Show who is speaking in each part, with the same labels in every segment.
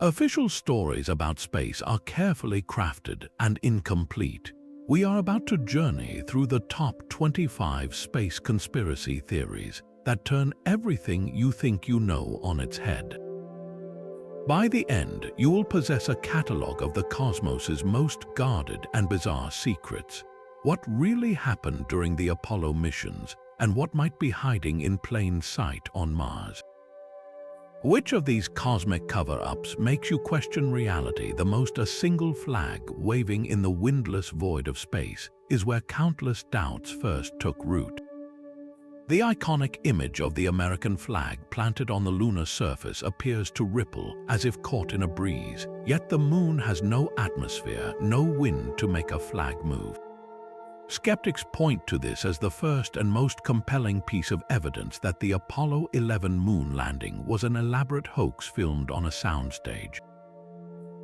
Speaker 1: Official stories about space are carefully crafted and incomplete. We are about to journey through the top 25 space conspiracy theories that turn everything you think you know on its head. By the end, you will possess a catalog of the cosmos's most guarded and bizarre secrets. What really happened during the Apollo missions, and what might be hiding in plain sight on Mars. Which of these cosmic cover-ups makes you question reality the most? A single flag waving in the windless void of space is where countless doubts first took root. The iconic image of the American flag planted on the lunar surface appears to ripple as if caught in a breeze, yet the moon has no atmosphere, no wind to make a flag move. Skeptics point to this as the first and most compelling piece of evidence that the Apollo 11 moon landing was an elaborate hoax filmed on a soundstage.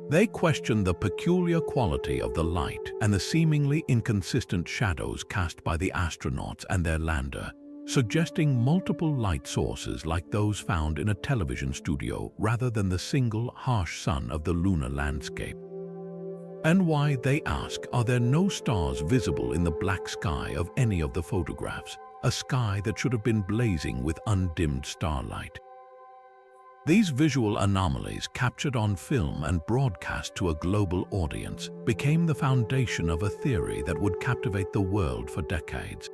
Speaker 1: They question the peculiar quality of the light and the seemingly inconsistent shadows cast by the astronauts and their lander, suggesting multiple light sources like those found in a television studio rather than the single harsh sun of the lunar landscape. And why, they ask, are there no stars visible in the black sky of any of the photographs, a sky that should have been blazing with undimmed starlight? These visual anomalies, captured on film and broadcast to a global audience, became the foundation of a theory that would captivate the world for decades.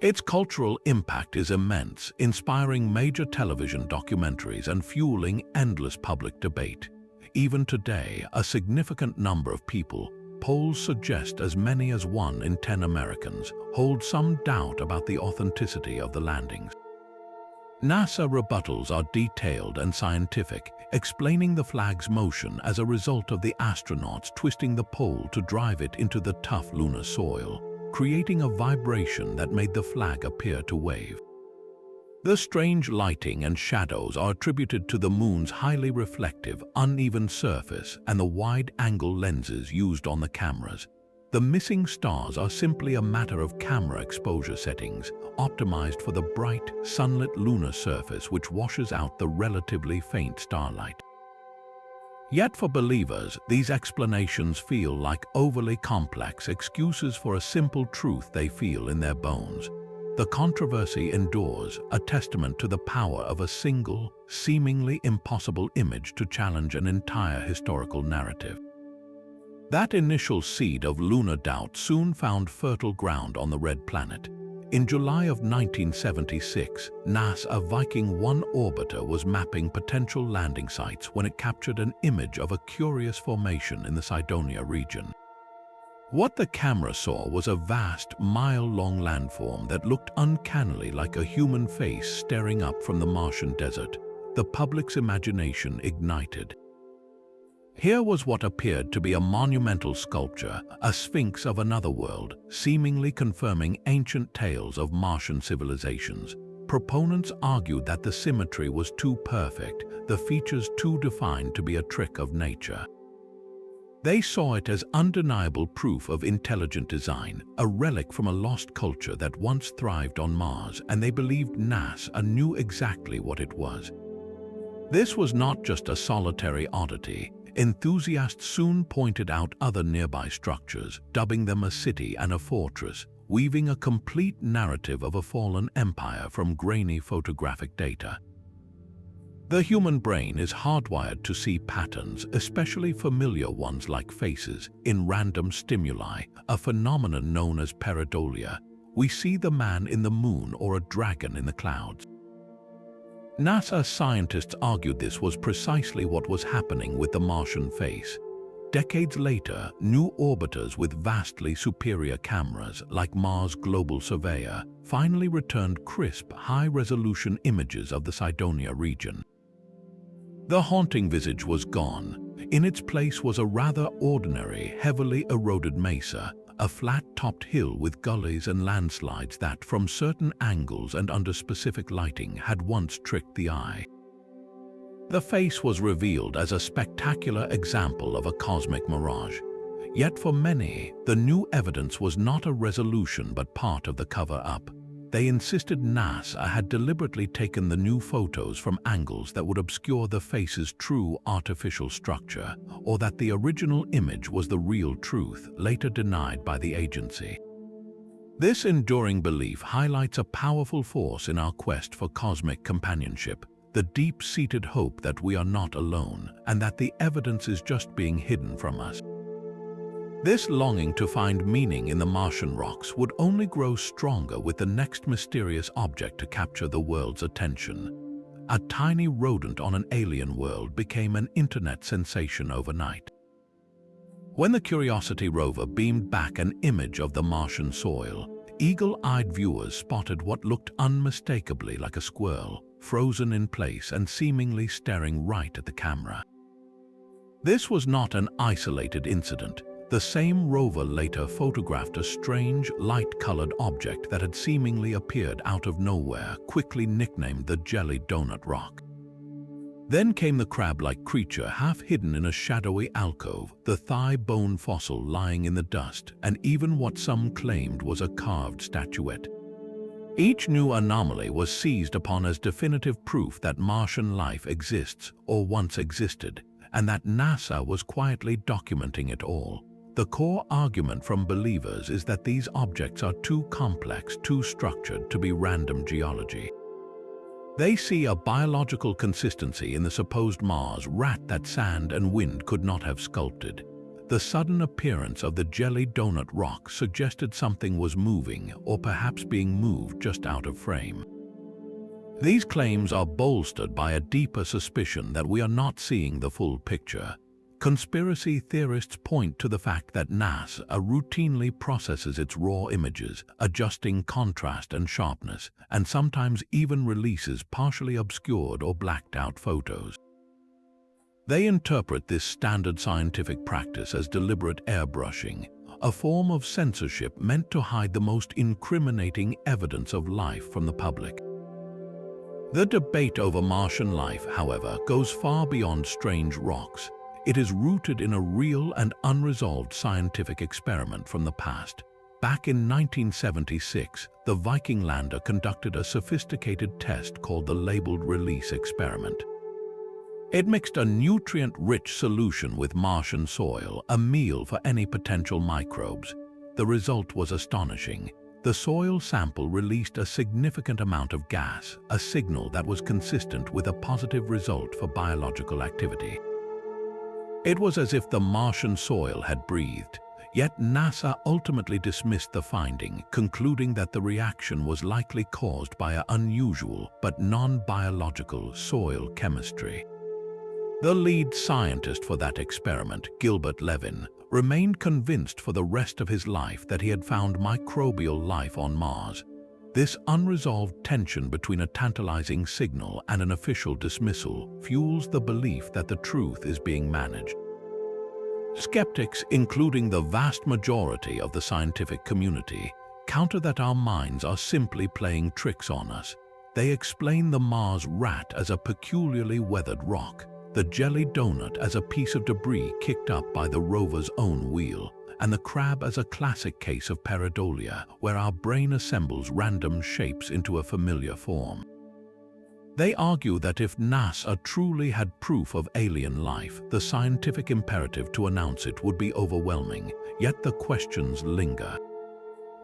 Speaker 1: Its cultural impact is immense, inspiring major television documentaries and fueling endless public debate. Even today, a significant number of people, polls suggest as many as 1 in 10 Americans, hold some doubt about the authenticity of the landings. NASA rebuttals are detailed and scientific, explaining the flag's motion as a result of the astronauts twisting the pole to drive it into the tough lunar soil, creating a vibration that made the flag appear to wave. The strange lighting and shadows are attributed to the moon's highly reflective, uneven surface and the wide-angle lenses used on the cameras. The missing stars are simply a matter of camera exposure settings, optimized for the bright, sunlit lunar surface which washes out the relatively faint starlight. Yet for believers, these explanations feel like overly complex excuses for a simple truth they feel in their bones. The controversy endures, a testament to the power of a single, seemingly impossible image to challenge an entire historical narrative. That initial seed of lunar doubt soon found fertile ground on the Red Planet. In July of 1976, NASA's Viking 1 orbiter was mapping potential landing sites when it captured an image of a curious formation in the Cydonia region. What the camera saw was a vast, mile-long landform that looked uncannily like a human face staring up from the Martian desert. The public's imagination ignited. Here was what appeared to be a monumental sculpture, a sphinx of another world, seemingly confirming ancient tales of Martian civilizations. Proponents argued that the symmetry was too perfect, the features too defined to be a trick of nature. They saw it as undeniable proof of intelligent design, a relic from a lost culture that once thrived on Mars, and they believed NASA knew exactly what it was. This was not just a solitary oddity. Enthusiasts soon pointed out other nearby structures, dubbing them a city and a fortress, weaving a complete narrative of a fallen empire from grainy photographic data. The human brain is hardwired to see patterns, especially familiar ones like faces, in random stimuli, a phenomenon known as pareidolia. We see the man in the moon or a dragon in the clouds. NASA scientists argued this was precisely what was happening with the Martian face. Decades later, new orbiters with vastly superior cameras, like Mars Global Surveyor, finally returned crisp, high-resolution images of the Cydonia region. The haunting visage was gone. In its place was a rather ordinary, heavily eroded mesa, a flat-topped hill with gullies and landslides that, from certain angles and under specific lighting, had once tricked the eye. The face was revealed as a spectacular example of a cosmic mirage. Yet for many, the new evidence was not a resolution but part of the cover-up. They insisted NASA had deliberately taken the new photos from angles that would obscure the face's true artificial structure, or that the original image was the real truth, later denied by the agency. This enduring belief highlights a powerful force in our quest for cosmic companionship, the deep-seated hope that we are not alone and that the evidence is just being hidden from us. This longing to find meaning in the Martian rocks would only grow stronger with the next mysterious object to capture the world's attention. A tiny rodent on an alien world became an internet sensation overnight. When the Curiosity rover beamed back an image of the Martian soil, eagle-eyed viewers spotted what looked unmistakably like a squirrel, frozen in place and seemingly staring right at the camera. This was not an isolated incident. The same rover later photographed a strange, light-colored object that had seemingly appeared out of nowhere, quickly nicknamed the Jelly Donut Rock. Then came the crab-like creature half hidden in a shadowy alcove, the thigh bone fossil lying in the dust, and even what some claimed was a carved statuette. Each new anomaly was seized upon as definitive proof that Martian life exists or once existed, and that NASA was quietly documenting it all. The core argument from believers is that these objects are too complex, too structured to be random geology. They see a biological consistency in the supposed Mars rat that sand and wind could not have sculpted. The sudden appearance of the Jelly Donut Rock suggested something was moving, or perhaps being moved just out of frame. These claims are bolstered by a deeper suspicion that we are not seeing the full picture. Conspiracy theorists point to the fact that NASA routinely processes its raw images, adjusting contrast and sharpness, and sometimes even releases partially obscured or blacked-out photos. They interpret this standard scientific practice as deliberate airbrushing, a form of censorship meant to hide the most incriminating evidence of life from the public. The debate over Martian life, however, goes far beyond strange rocks. It is rooted in a real and unresolved scientific experiment from the past. Back in 1976, the Viking lander conducted a sophisticated test called the labeled release experiment. It mixed a nutrient-rich solution with Martian soil, a meal for any potential microbes. The result was astonishing. The soil sample released a significant amount of gas, a signal that was consistent with a positive result for biological activity. It was as if the Martian soil had breathed, yet NASA ultimately dismissed the finding, concluding that the reaction was likely caused by an unusual but non-biological soil chemistry. The lead scientist for that experiment, Gilbert Levin, remained convinced for the rest of his life that he had found microbial life on Mars. This unresolved tension between a tantalizing signal and an official dismissal fuels the belief that the truth is being managed. Skeptics, including the vast majority of the scientific community, counter that our minds are simply playing tricks on us. They explain the Mars rat as a peculiarly weathered rock, the jelly donut as a piece of debris kicked up by the rover's own wheel, and the crab as a classic case of pareidolia, where our brain assembles random shapes into a familiar form. They argue that if NASA truly had proof of alien life, the scientific imperative to announce it would be overwhelming, yet the questions linger.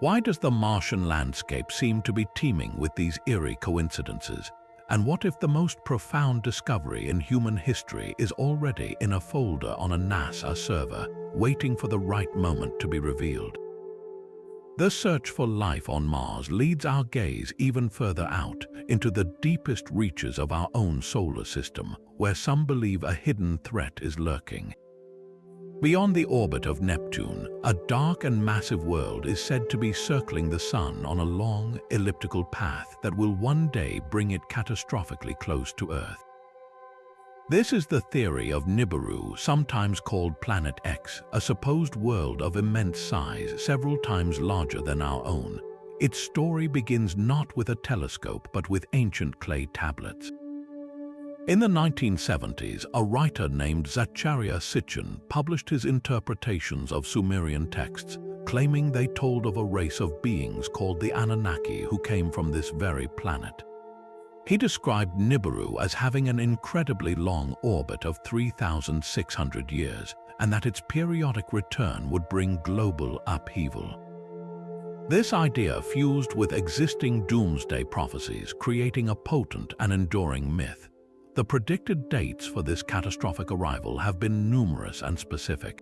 Speaker 1: Why does the Martian landscape seem to be teeming with these eerie coincidences? And what if the most profound discovery in human history is already in a folder on a NASA server, waiting for the right moment to be revealed? The search for life on Mars leads our gaze even further out, into the deepest reaches of our own solar system, where some believe a hidden threat is lurking. Beyond the orbit of Neptune, a dark and massive world is said to be circling the Sun on a long, elliptical path that will one day bring it catastrophically close to Earth. This is the theory of Nibiru, sometimes called Planet X, a supposed world of immense size, several times larger than our own. Its story begins not with a telescope but with ancient clay tablets. In the 1970s, a writer named Zachariah Sitchin published his interpretations of Sumerian texts, claiming they told of a race of beings called the Anunnaki who came from this very planet. He described Nibiru as having an incredibly long orbit of 3,600 years, and that its periodic return would bring global upheaval. This idea fused with existing doomsday prophecies, creating a potent and enduring myth. The predicted dates for this catastrophic arrival have been numerous and specific.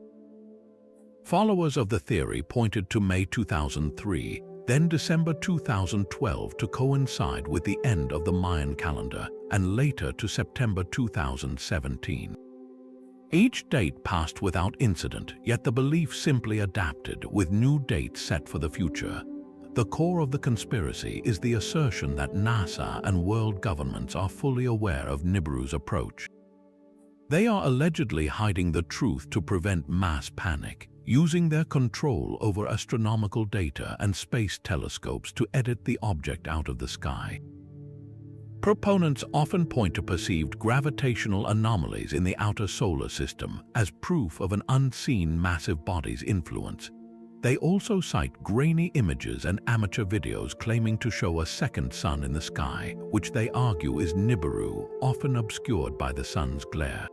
Speaker 1: Followers of the theory pointed to May 2003, then December 2012 to coincide with the end of the Mayan calendar, and later to September 2017. Each date passed without incident, yet the belief simply adapted, with new dates set for the future. The core of the conspiracy is the assertion that NASA and world governments are fully aware of Nibiru's approach. They are allegedly hiding the truth to prevent mass panic, using their control over astronomical data and space telescopes to edit the object out of the sky. Proponents often point to perceived gravitational anomalies in the outer solar system as proof of an unseen massive body's influence. They also cite grainy images and amateur videos claiming to show a second sun in the sky, which they argue is Nibiru, often obscured by the sun's glare.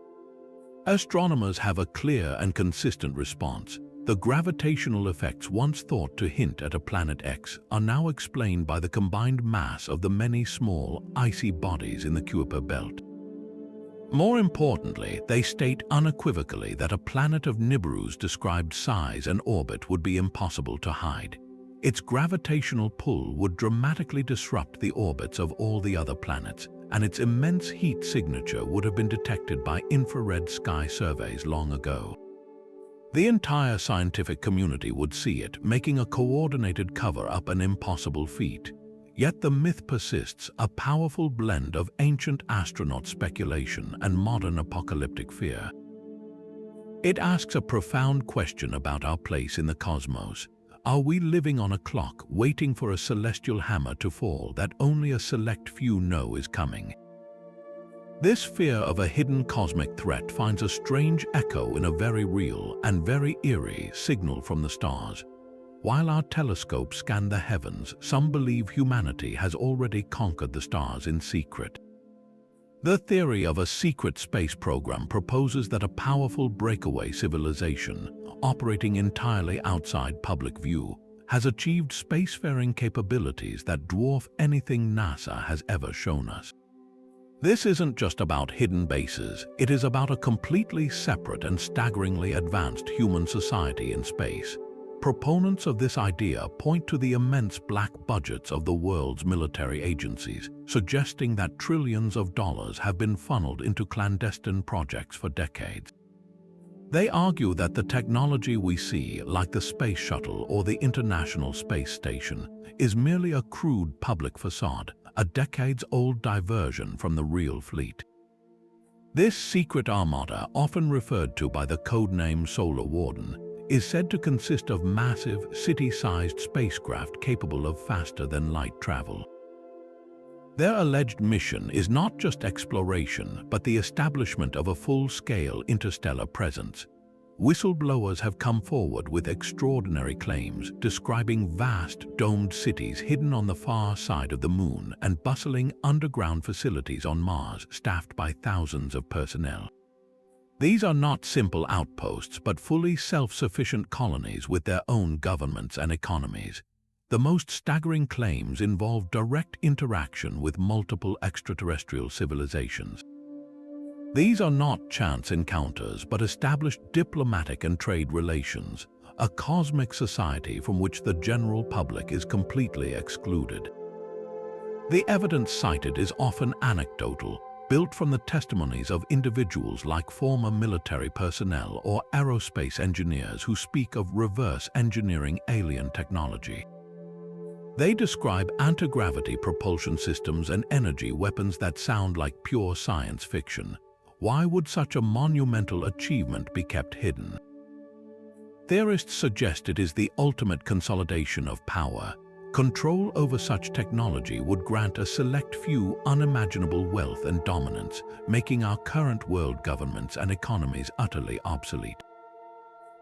Speaker 1: Astronomers have a clear and consistent response. The gravitational effects once thought to hint at a planet X are now explained by the combined mass of the many small, icy bodies in the Kuiper belt. More importantly, they state unequivocally that a planet of Nibiru's described size and orbit would be impossible to hide. Its gravitational pull would dramatically disrupt the orbits of all the other planets, and its immense heat signature would have been detected by infrared sky surveys long ago. The entire scientific community would see it, making a coordinated cover-up an impossible feat. Yet the myth persists, a powerful blend of ancient astronaut speculation and modern apocalyptic fear. It asks a profound question about our place in the cosmos. Are we living on a clock, waiting for a celestial hammer to fall that only a select few know is coming? This fear of a hidden cosmic threat finds a strange echo in a very real and very eerie signal from the stars. While our telescopes scan the heavens, some believe humanity has already conquered the stars in secret. The theory of a secret space program proposes that a powerful breakaway civilization, operating entirely outside public view, has achieved spacefaring capabilities that dwarf anything NASA has ever shown us. This isn't just about hidden bases, it is about a completely separate and staggeringly advanced human society in space. Proponents of this idea point to the immense black budgets of the world's military agencies, suggesting that trillions of dollars have been funneled into clandestine projects for decades. They argue that the technology we see, like the Space Shuttle or the International Space Station, is merely a crude public facade, a decades-old diversion from the real fleet. This secret armada, often referred to by the codename Solar Warden, is said to consist of massive, city-sized spacecraft capable of faster-than-light travel. Their alleged mission is not just exploration, but the establishment of a full-scale interstellar presence. Whistleblowers have come forward with extraordinary claims describing vast, domed cities hidden on the far side of the Moon and bustling underground facilities on Mars staffed by thousands of personnel. These are not simple outposts, but fully self-sufficient colonies with their own governments and economies. The most staggering claims involve direct interaction with multiple extraterrestrial civilizations. These are not chance encounters, but established diplomatic and trade relations, a cosmic society from which the general public is completely excluded. The evidence cited is often anecdotal, built from the testimonies of individuals like former military personnel or aerospace engineers who speak of reverse engineering alien technology. They describe anti-gravity propulsion systems and energy weapons that sound like pure science fiction. Why would such a monumental achievement be kept hidden? Theorists suggest it is the ultimate consolidation of power. Control over such technology would grant a select few unimaginable wealth and dominance, making our current world governments and economies utterly obsolete.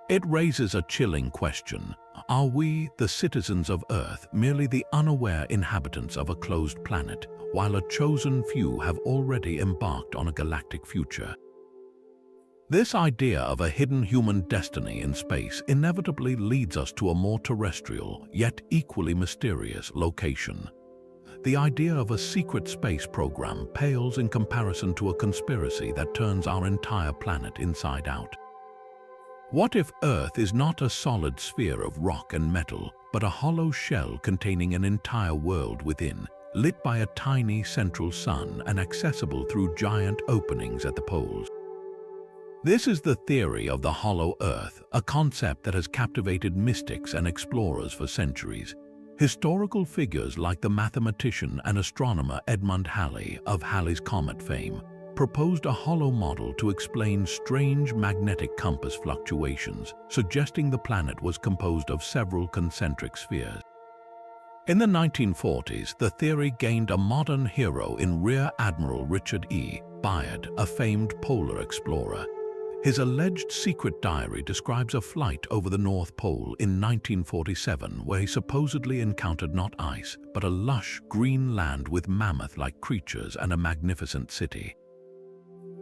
Speaker 1: It raises a chilling question. Are we, the citizens of Earth, merely the unaware inhabitants of a closed planet, while a chosen few have already embarked on a galactic future? This idea of a hidden human destiny in space inevitably leads us to a more terrestrial, yet equally mysterious location. The idea of a secret space program pales in comparison to a conspiracy that turns our entire planet inside out. What if Earth is not a solid sphere of rock and metal, but a hollow shell containing an entire world within, lit by a tiny central sun and accessible through giant openings at the poles? This is the theory of the hollow Earth, a concept that has captivated mystics and explorers for centuries. Historical figures like the mathematician and astronomer Edmund Halley of Halley's Comet fame proposed a hollow model to explain strange magnetic compass fluctuations, suggesting the planet was composed of several concentric spheres. In the 1940s, the theory gained a modern hero in Rear Admiral Richard E. Byrd, a famed polar explorer. His alleged secret diary describes a flight over the North Pole in 1947 where he supposedly encountered not ice, but a lush green land with mammoth-like creatures and a magnificent city.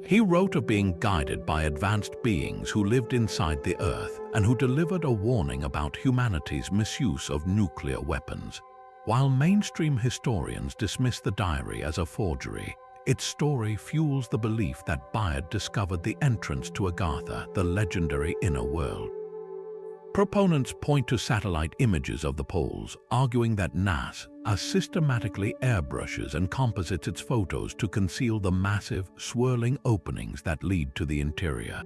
Speaker 1: He wrote of being guided by advanced beings who lived inside the Earth and who delivered a warning about humanity's misuse of nuclear weapons. While mainstream historians dismiss the diary as a forgery, its story fuels the belief that Byrd discovered the entrance to Agartha, the legendary inner world. Proponents point to satellite images of the poles, arguing that NASA systematically airbrushes and composites its photos to conceal the massive, swirling openings that lead to the interior.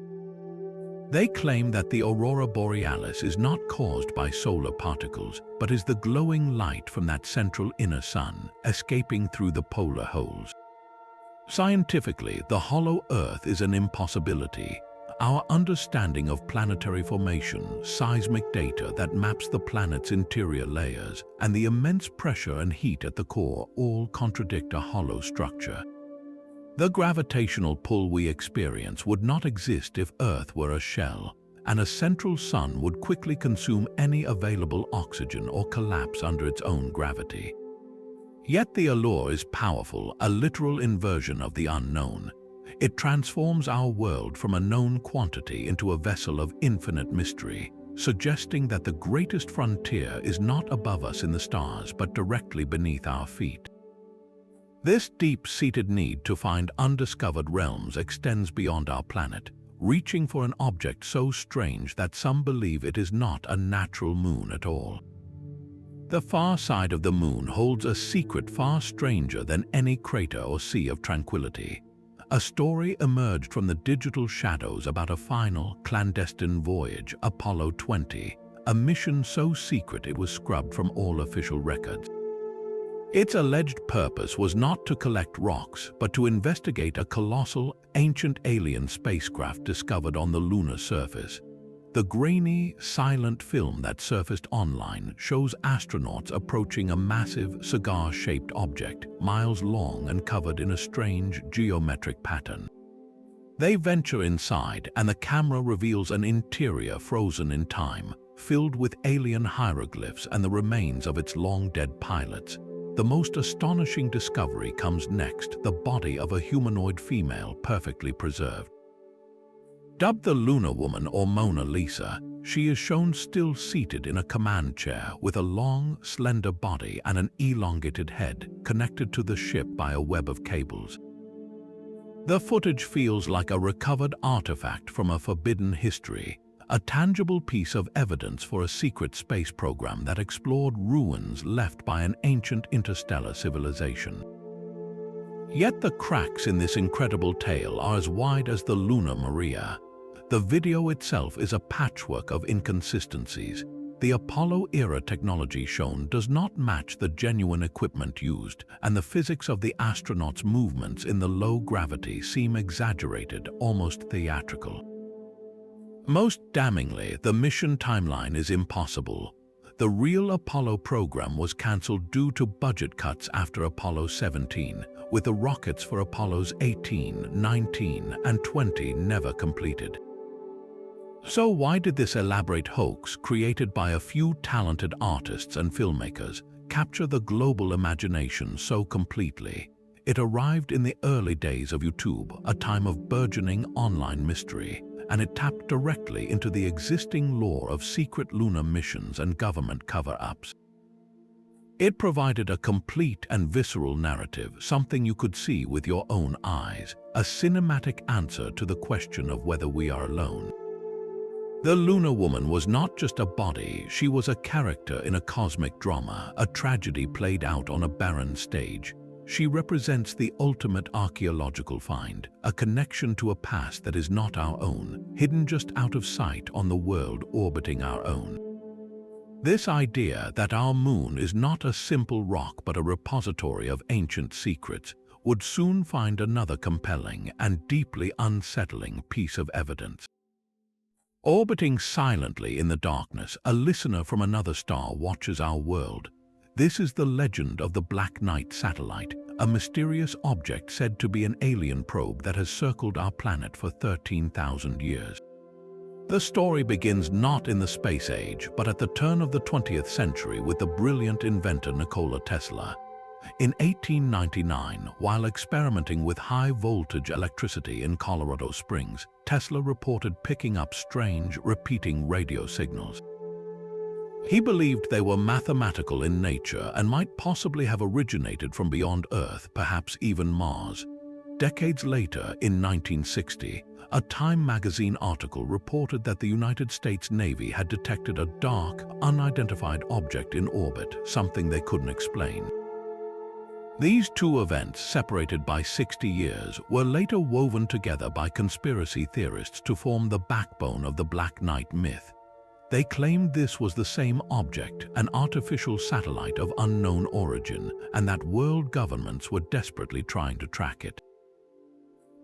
Speaker 1: They claim that the aurora borealis is not caused by solar particles, but is the glowing light from that central inner sun, escaping through the polar holes. Scientifically, the hollow Earth is an impossibility. Our understanding of planetary formation, seismic data that maps the planet's interior layers, and the immense pressure and heat at the core all contradict a hollow structure. The gravitational pull we experience would not exist if Earth were a shell, and a central sun would quickly consume any available oxygen or collapse under its own gravity. Yet the allure is powerful, a literal inversion of the unknown. It transforms our world from a known quantity into a vessel of infinite mystery, suggesting that the greatest frontier is not above us in the stars but directly beneath our feet. This deep-seated need to find undiscovered realms extends beyond our planet, reaching for an object so strange that some believe it is not a natural moon at all. The far side of the moon holds a secret far stranger than any crater or sea of tranquility. A story emerged from the digital shadows about a final, clandestine voyage, Apollo 20, a mission so secret it was scrubbed from all official records. Its alleged purpose was not to collect rocks, but to investigate a colossal, ancient alien spacecraft discovered on the lunar surface. The grainy, silent film that surfaced online shows astronauts approaching a massive, cigar-shaped object, miles long and covered in a strange, geometric pattern. They venture inside, and the camera reveals an interior frozen in time, filled with alien hieroglyphs and the remains of its long-dead pilots. The most astonishing discovery comes next, the body of a humanoid female perfectly preserved. Dubbed the Lunar Woman or Mona Lisa, she is shown still seated in a command chair with a long, slender body and an elongated head connected to the ship by a web of cables. The footage feels like a recovered artifact from a forbidden history, a tangible piece of evidence for a secret space program that explored ruins left by an ancient interstellar civilization. Yet the cracks in this incredible tale are as wide as the Luna Maria. The video itself is a patchwork of inconsistencies. The Apollo-era technology shown does not match the genuine equipment used, and the physics of the astronauts' movements in the low gravity seem exaggerated, almost theatrical. Most damningly, the mission timeline is impossible. The real Apollo program was cancelled due to budget cuts after Apollo 17, with the rockets for Apollos 18, 19, and 20 never completed. So why did this elaborate hoax, created by a few talented artists and filmmakers, capture the global imagination so completely? It arrived in the early days of YouTube, a time of burgeoning online mystery, and it tapped directly into the existing lore of secret lunar missions and government cover-ups. It provided a complete and visceral narrative, something you could see with your own eyes, a cinematic answer to the question of whether we are alone. The Lunar Woman was not just a body, she was a character in a cosmic drama, a tragedy played out on a barren stage. She represents the ultimate archaeological find, a connection to a past that is not our own, hidden just out of sight on the world orbiting our own. This idea that our moon is not a simple rock but a repository of ancient secrets would soon find another compelling and deeply unsettling piece of evidence. Orbiting silently in the darkness, a listener from another star watches our world. This is the legend of the Black Knight satellite, a mysterious object said to be an alien probe that has circled our planet for 13,000 years. The story begins not in the space age, but at the turn of the 20th century with the brilliant inventor Nikola Tesla. In 1899, while experimenting with high-voltage electricity in Colorado Springs, Tesla reported picking up strange, repeating radio signals. He believed they were mathematical in nature and might possibly have originated from beyond Earth, perhaps even Mars. Decades later, in 1960, a Time magazine article reported that the United States Navy had detected a dark, unidentified object in orbit, something they couldn't explain. These two events, separated by 60 years, were later woven together by conspiracy theorists to form the backbone of the Black Knight myth. They claimed this was the same object, an artificial satellite of unknown origin, and that world governments were desperately trying to track it.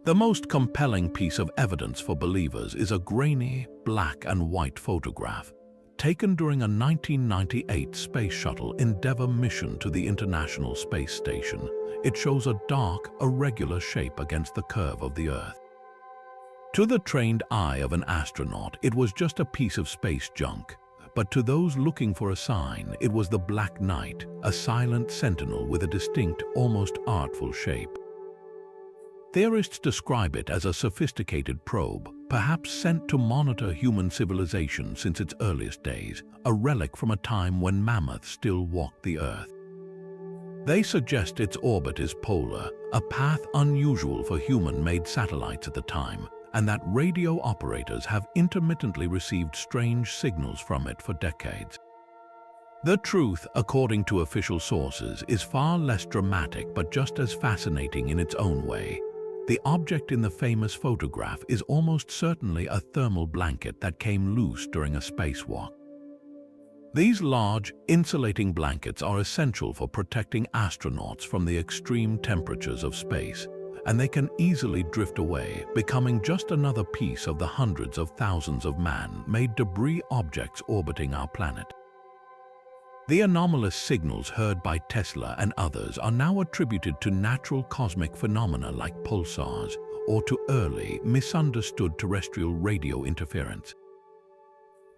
Speaker 1: The most compelling piece of evidence for believers is a grainy, black and white photograph, taken during a 1998 Space Shuttle Endeavour mission to the International Space Station. It shows a dark, irregular shape against the curve of the Earth. To the trained eye of an astronaut, it was just a piece of space junk, but to those looking for a sign, it was the Black Knight, a silent sentinel with a distinct, almost artful shape. Theorists describe it as a sophisticated probe, perhaps sent to monitor human civilization since its earliest days, a relic from a time when mammoths still walked the Earth. They suggest its orbit is polar, a path unusual for human-made satellites at the time, and that radio operators have intermittently received strange signals from it for decades. The truth, according to official sources, is far less dramatic but just as fascinating in its own way. The object in the famous photograph is almost certainly a thermal blanket that came loose during a spacewalk. These large, insulating blankets are essential for protecting astronauts from the extreme temperatures of space, and they can easily drift away, becoming just another piece of the hundreds of thousands of man-made debris objects orbiting our planet. The anomalous signals heard by Tesla and others are now attributed to natural cosmic phenomena like pulsars or to early, misunderstood terrestrial radio interference.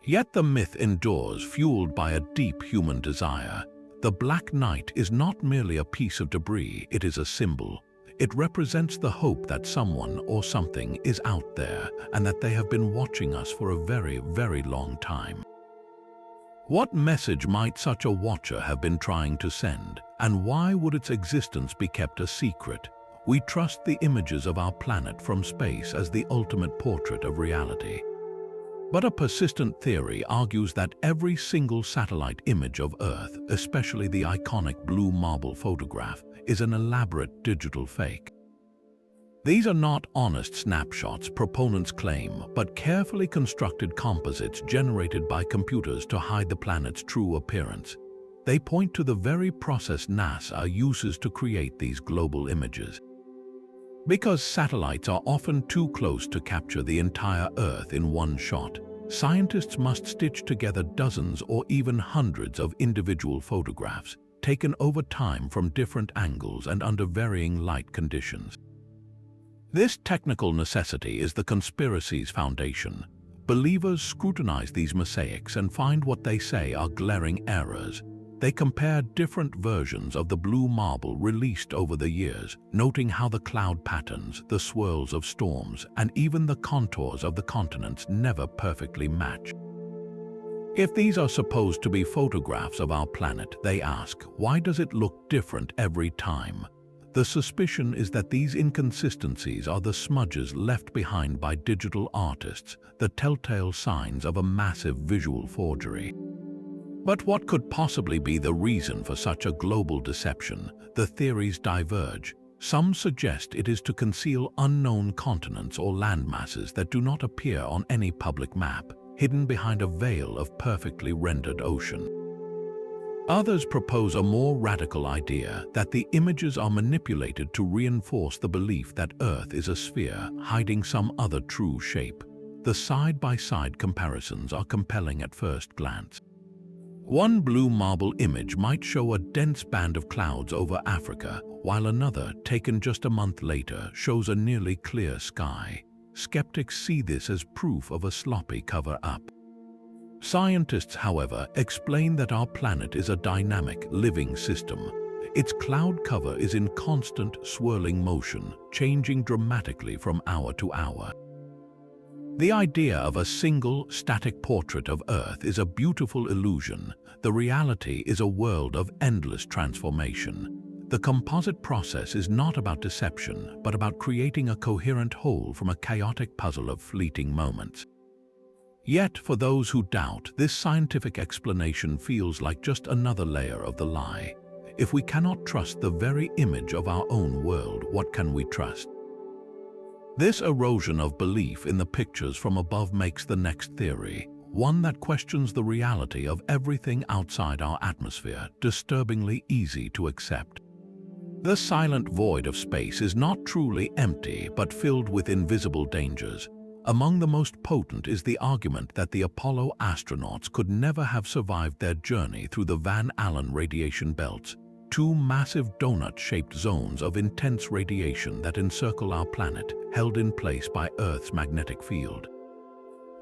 Speaker 1: Yet the myth endures, fueled by a deep human desire. The Black Knight is not merely a piece of debris, it is a symbol. It represents the hope that someone or something is out there and that they have been watching us for a very, very long time. What message might such a watcher have been trying to send, and why would its existence be kept a secret? We trust the images of our planet from space as the ultimate portrait of reality. But a persistent theory argues that every single satellite image of Earth, especially the iconic blue marble photograph, is an elaborate digital fake. These are not honest snapshots, proponents claim, but carefully constructed composites generated by computers to hide the planet's true appearance. They point to the very process NASA uses to create these global images. Because satellites are often too close to capture the entire Earth in one shot, scientists must stitch together dozens or even hundreds of individual photographs, taken over time from different angles and under varying light conditions. This technical necessity is the conspiracy's foundation, Believers scrutinize these mosaics and find what they say are glaring errors. They compare different versions of the blue marble released over the years, noting how the cloud patterns, the swirls of storms, and even the contours of the continents never perfectly match. If these are supposed to be photographs of our planet, they ask, why does it look different every time? The suspicion is that these inconsistencies are the smudges left behind by digital artists, the telltale signs of a massive visual forgery. But what could possibly be the reason for such a global deception? The theories diverge. Some suggest it is to conceal unknown continents or landmasses that do not appear on any public map, hidden behind a veil of perfectly rendered ocean. Others propose a more radical idea that the images are manipulated to reinforce the belief that Earth is a sphere hiding some other true shape. The side-by-side comparisons are compelling at first glance. One blue marble image might show a dense band of clouds over Africa, while another, taken just a month later, shows a nearly clear sky. Skeptics see this as proof of a sloppy cover-up. Scientists, however, explain that our planet is a dynamic, living system. Its cloud cover is in constant, swirling motion, changing dramatically from hour to hour. The idea of a single, static portrait of Earth is a beautiful illusion. The reality is a world of endless transformation. The composite process is not about deception, but about creating a coherent whole from a chaotic puzzle of fleeting moments. Yet, for those who doubt, this scientific explanation feels like just another layer of the lie. If we cannot trust the very image of our own world, what can we trust? This erosion of belief in the pictures from above makes the next theory, one that questions the reality of everything outside our atmosphere, disturbingly easy to accept. The silent void of space is not truly empty, but filled with invisible dangers. Among the most potent is the argument that the Apollo astronauts could never have survived their journey through the Van Allen radiation belts, two massive donut-shaped zones of intense radiation that encircle our planet, held in place by Earth's magnetic field.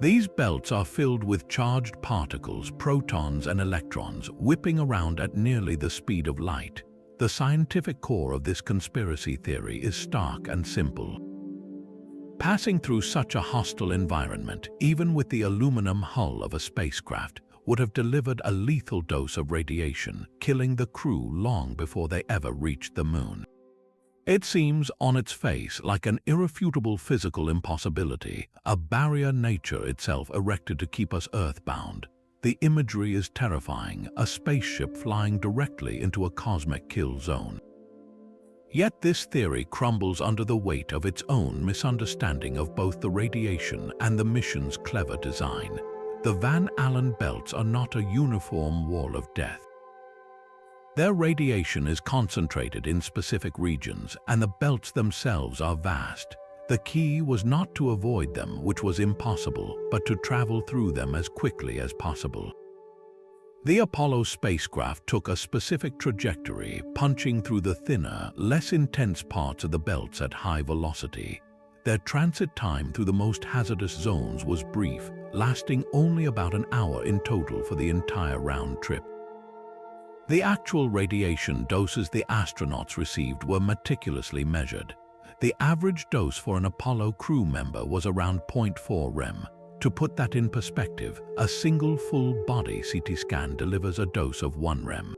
Speaker 1: These belts are filled with charged particles, protons and electrons, whipping around at nearly the speed of light. The scientific core of this conspiracy theory is stark and simple. Passing through such a hostile environment, even with the aluminum hull of a spacecraft, would have delivered a lethal dose of radiation, killing the crew long before they ever reached the moon. It seems, on its face, like an irrefutable physical impossibility, a barrier nature itself erected to keep us earthbound. The imagery is terrifying, a spaceship flying directly into a cosmic kill zone. Yet this theory crumbles under the weight of its own misunderstanding of both the radiation and the mission's clever design. The Van Allen belts are not a uniform wall of death. Their radiation is concentrated in specific regions, and the belts themselves are vast. The key was not to avoid them, which was impossible, but to travel through them as quickly as possible. The Apollo spacecraft took a specific trajectory, punching through the thinner, less intense parts of the belts at high velocity. Their transit time through the most hazardous zones was brief, lasting only about an hour in total for the entire round trip. The actual radiation doses the astronauts received were meticulously measured. The average dose for an Apollo crew member was around 0.4 rem. To put that in perspective, a single full-body CT scan delivers a dose of 1 rem.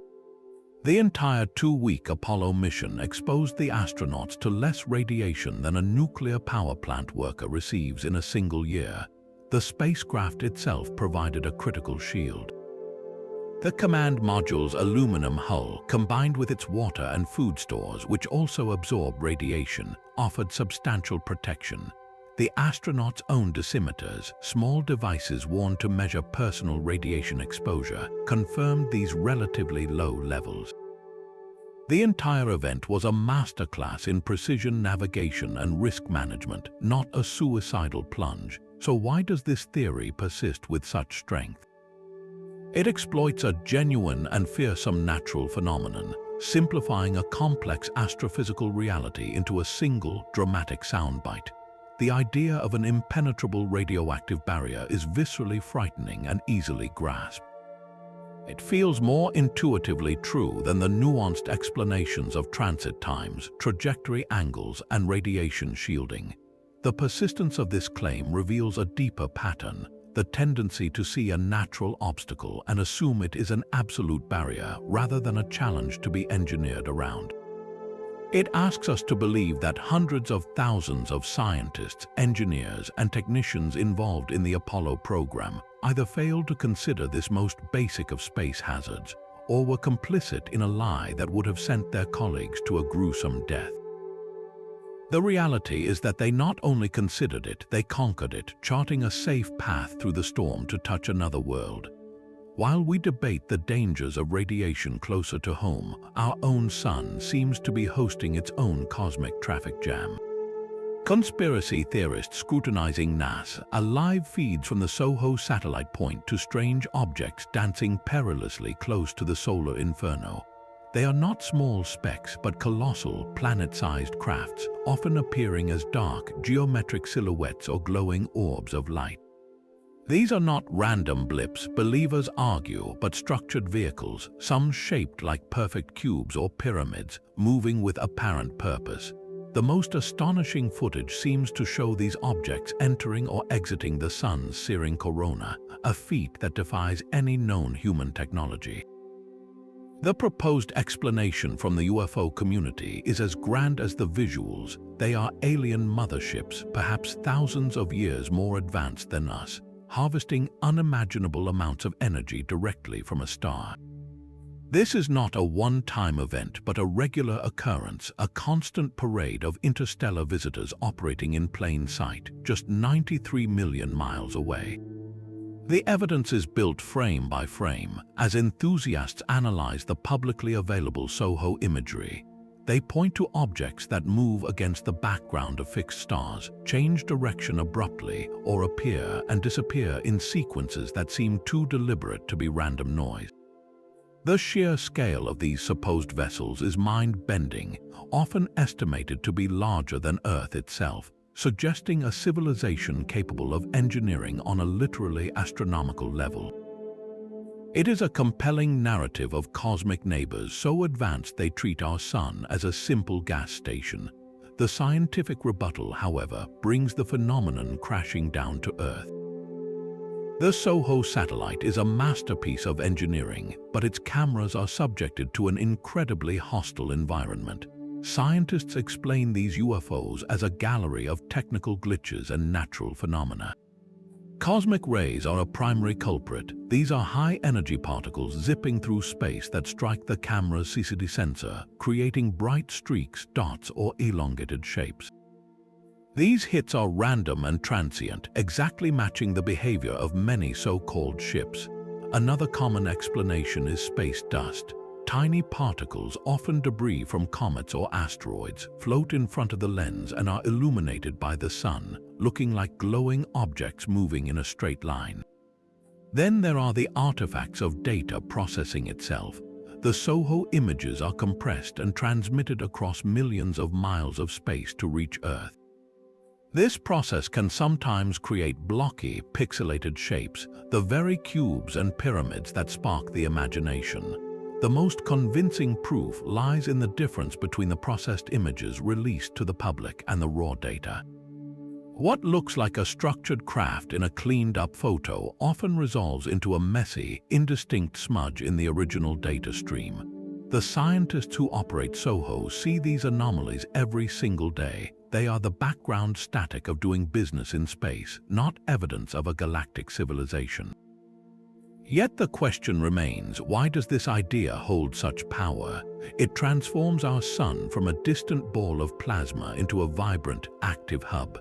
Speaker 1: The entire 2-week Apollo mission exposed the astronauts to less radiation than a nuclear power plant worker receives in a single year. The spacecraft itself provided a critical shield. The command module's aluminum hull, combined with its water and food stores, which also absorb radiation, offered substantial protection. The astronauts' own dosimeters, small devices worn to measure personal radiation exposure, confirmed these relatively low levels. The entire event was a masterclass in precision navigation and risk management, not a suicidal plunge. So why does this theory persist with such strength? It exploits a genuine and fearsome natural phenomenon, simplifying a complex astrophysical reality into a single, dramatic soundbite. the idea of an impenetrable radioactive barrier is viscerally frightening and easily grasped. It feels more intuitively true than the nuanced explanations of transit times, trajectory angles, and radiation shielding. The persistence of this claim reveals a deeper pattern, the tendency to see a natural obstacle and assume it is an absolute barrier rather than a challenge to be engineered around. It asks us to believe that hundreds of thousands of scientists, engineers, and technicians involved in the Apollo program either failed to consider this most basic of space hazards or were complicit in a lie that would have sent their colleagues to a gruesome death. The reality is that they not only considered it, they conquered it, charting a safe path through the storm to touch another world. While we debate the dangers of radiation closer to home, our own sun seems to be hosting its own cosmic traffic jam. Conspiracy theorists scrutinizing NASA live feeds from the SOHO satellite point to strange objects dancing perilously close to the solar inferno. They are not small specks but colossal, planet-sized crafts, often appearing as dark, geometric silhouettes or glowing orbs of light. These are not random blips, believers argue, but structured vehicles, some shaped like perfect cubes or pyramids, moving with apparent purpose. The most astonishing footage seems to show these objects entering or exiting the sun's searing corona, a feat that defies any known human technology. The proposed explanation from the UFO community is as grand as the visuals. They are alien motherships, perhaps thousands of years more advanced than us, harvesting unimaginable amounts of energy directly from a star. This is not a one-time event, but a regular occurrence, a constant parade of interstellar visitors operating in plain sight, just 93 million miles away. The evidence is built frame by frame, as enthusiasts analyze the publicly available SOHO imagery. They point to objects that move against the background of fixed stars, change direction abruptly, or appear and disappear in sequences that seem too deliberate to be random noise. The sheer scale of these supposed vessels is mind-bending, often estimated to be larger than Earth itself, suggesting a civilization capable of engineering on a literally astronomical level. It is a compelling narrative of cosmic neighbors so advanced they treat our sun as a simple gas station. The scientific rebuttal, however, brings the phenomenon crashing down to Earth. The SOHO satellite is a masterpiece of engineering, but its cameras are subjected to an incredibly hostile environment. Scientists explain these UFOs as a gallery of technical glitches and natural phenomena. Cosmic rays are a primary culprit. These are high-energy particles zipping through space that strike the camera's CCD sensor, creating bright streaks, dots, or elongated shapes. These hits are random and transient, exactly matching the behavior of many so-called ships. Another common explanation is space dust. Tiny particles, often debris from comets or asteroids, float in front of the lens and are illuminated by the sun, looking like glowing objects moving in a straight line. Then there are the artifacts of data processing itself. The SOHO images are compressed and transmitted across millions of miles of space to reach Earth. This process can sometimes create blocky, pixelated shapes, the very cubes and pyramids that spark the imagination. The most convincing proof lies in the difference between the processed images released to the public and the raw data. What looks like a structured craft in a cleaned-up photo often resolves into a messy, indistinct smudge in the original data stream. The scientists who operate SOHO see these anomalies every single day. They are the background static of doing business in space, not evidence of a galactic civilization. Yet the question remains, why does this idea hold such power? It transforms our sun from a distant ball of plasma into a vibrant, active hub.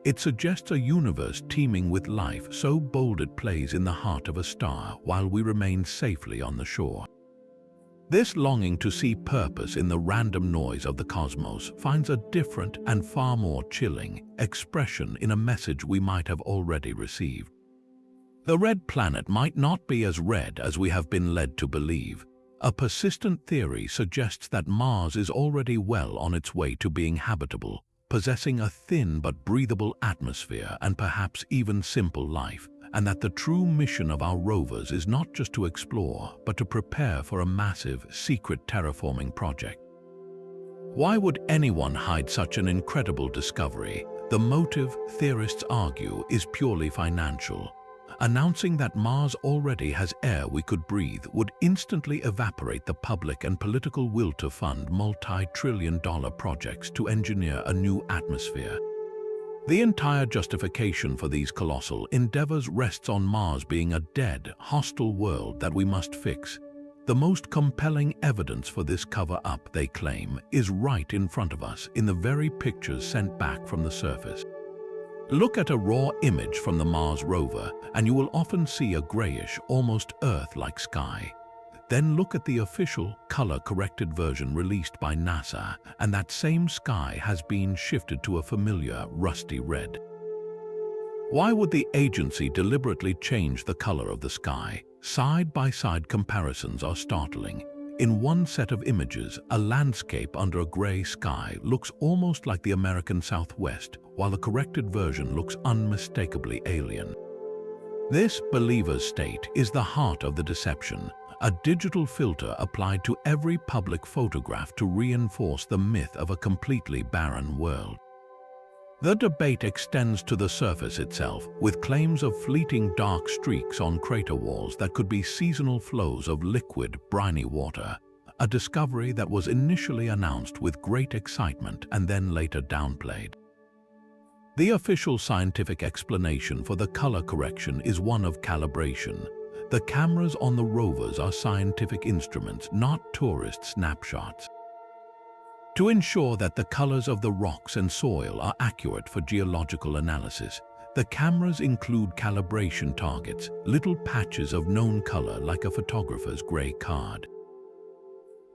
Speaker 1: It suggests a universe teeming with life so bold it plays in the heart of a star while we remain safely on the shore. This longing to see purpose in the random noise of the cosmos finds a different and far more chilling expression in a message we might have already received. The red planet might not be as red as we have been led to believe. A persistent theory suggests that Mars is already well on its way to being habitable, possessing a thin but breathable atmosphere and perhaps even simple life, and that the true mission of our rovers is not just to explore, but to prepare for a massive, secret terraforming project. Why would anyone hide such an incredible discovery? The motive, theorists argue, is purely financial. Announcing that Mars already has air we could breathe would instantly evaporate the public and political will to fund multi-trillion-dollar projects to engineer a new atmosphere. The entire justification for these colossal endeavors rests on Mars being a dead, hostile world that we must fix. The most compelling evidence for this cover-up, they claim, is right in front of us in the very pictures sent back from the surface. Look at a raw image from the Mars rover, and you will often see a grayish, almost Earth-like sky. Then look at the official, color-corrected version released by NASA, and that same sky has been shifted to a familiar, rusty red. Why would the agency deliberately change the color of the sky? Side-by-side comparisons are startling. In one set of images, a landscape under a gray sky looks almost like the American Southwest, while the corrected version looks unmistakably alien. This, believers state, is the heart of the deception, a digital filter applied to every public photograph to reinforce the myth of a completely barren world. The debate extends to the surface itself, with claims of fleeting dark streaks on crater walls that could be seasonal flows of liquid, briny water, a discovery that was initially announced with great excitement and then later downplayed. The official scientific explanation for the color correction is one of calibration. The cameras on the rovers are scientific instruments, not tourist snapshots. To ensure that the colors of the rocks and soil are accurate for geological analysis, the cameras include calibration targets, little patches of known color like a photographer's gray card.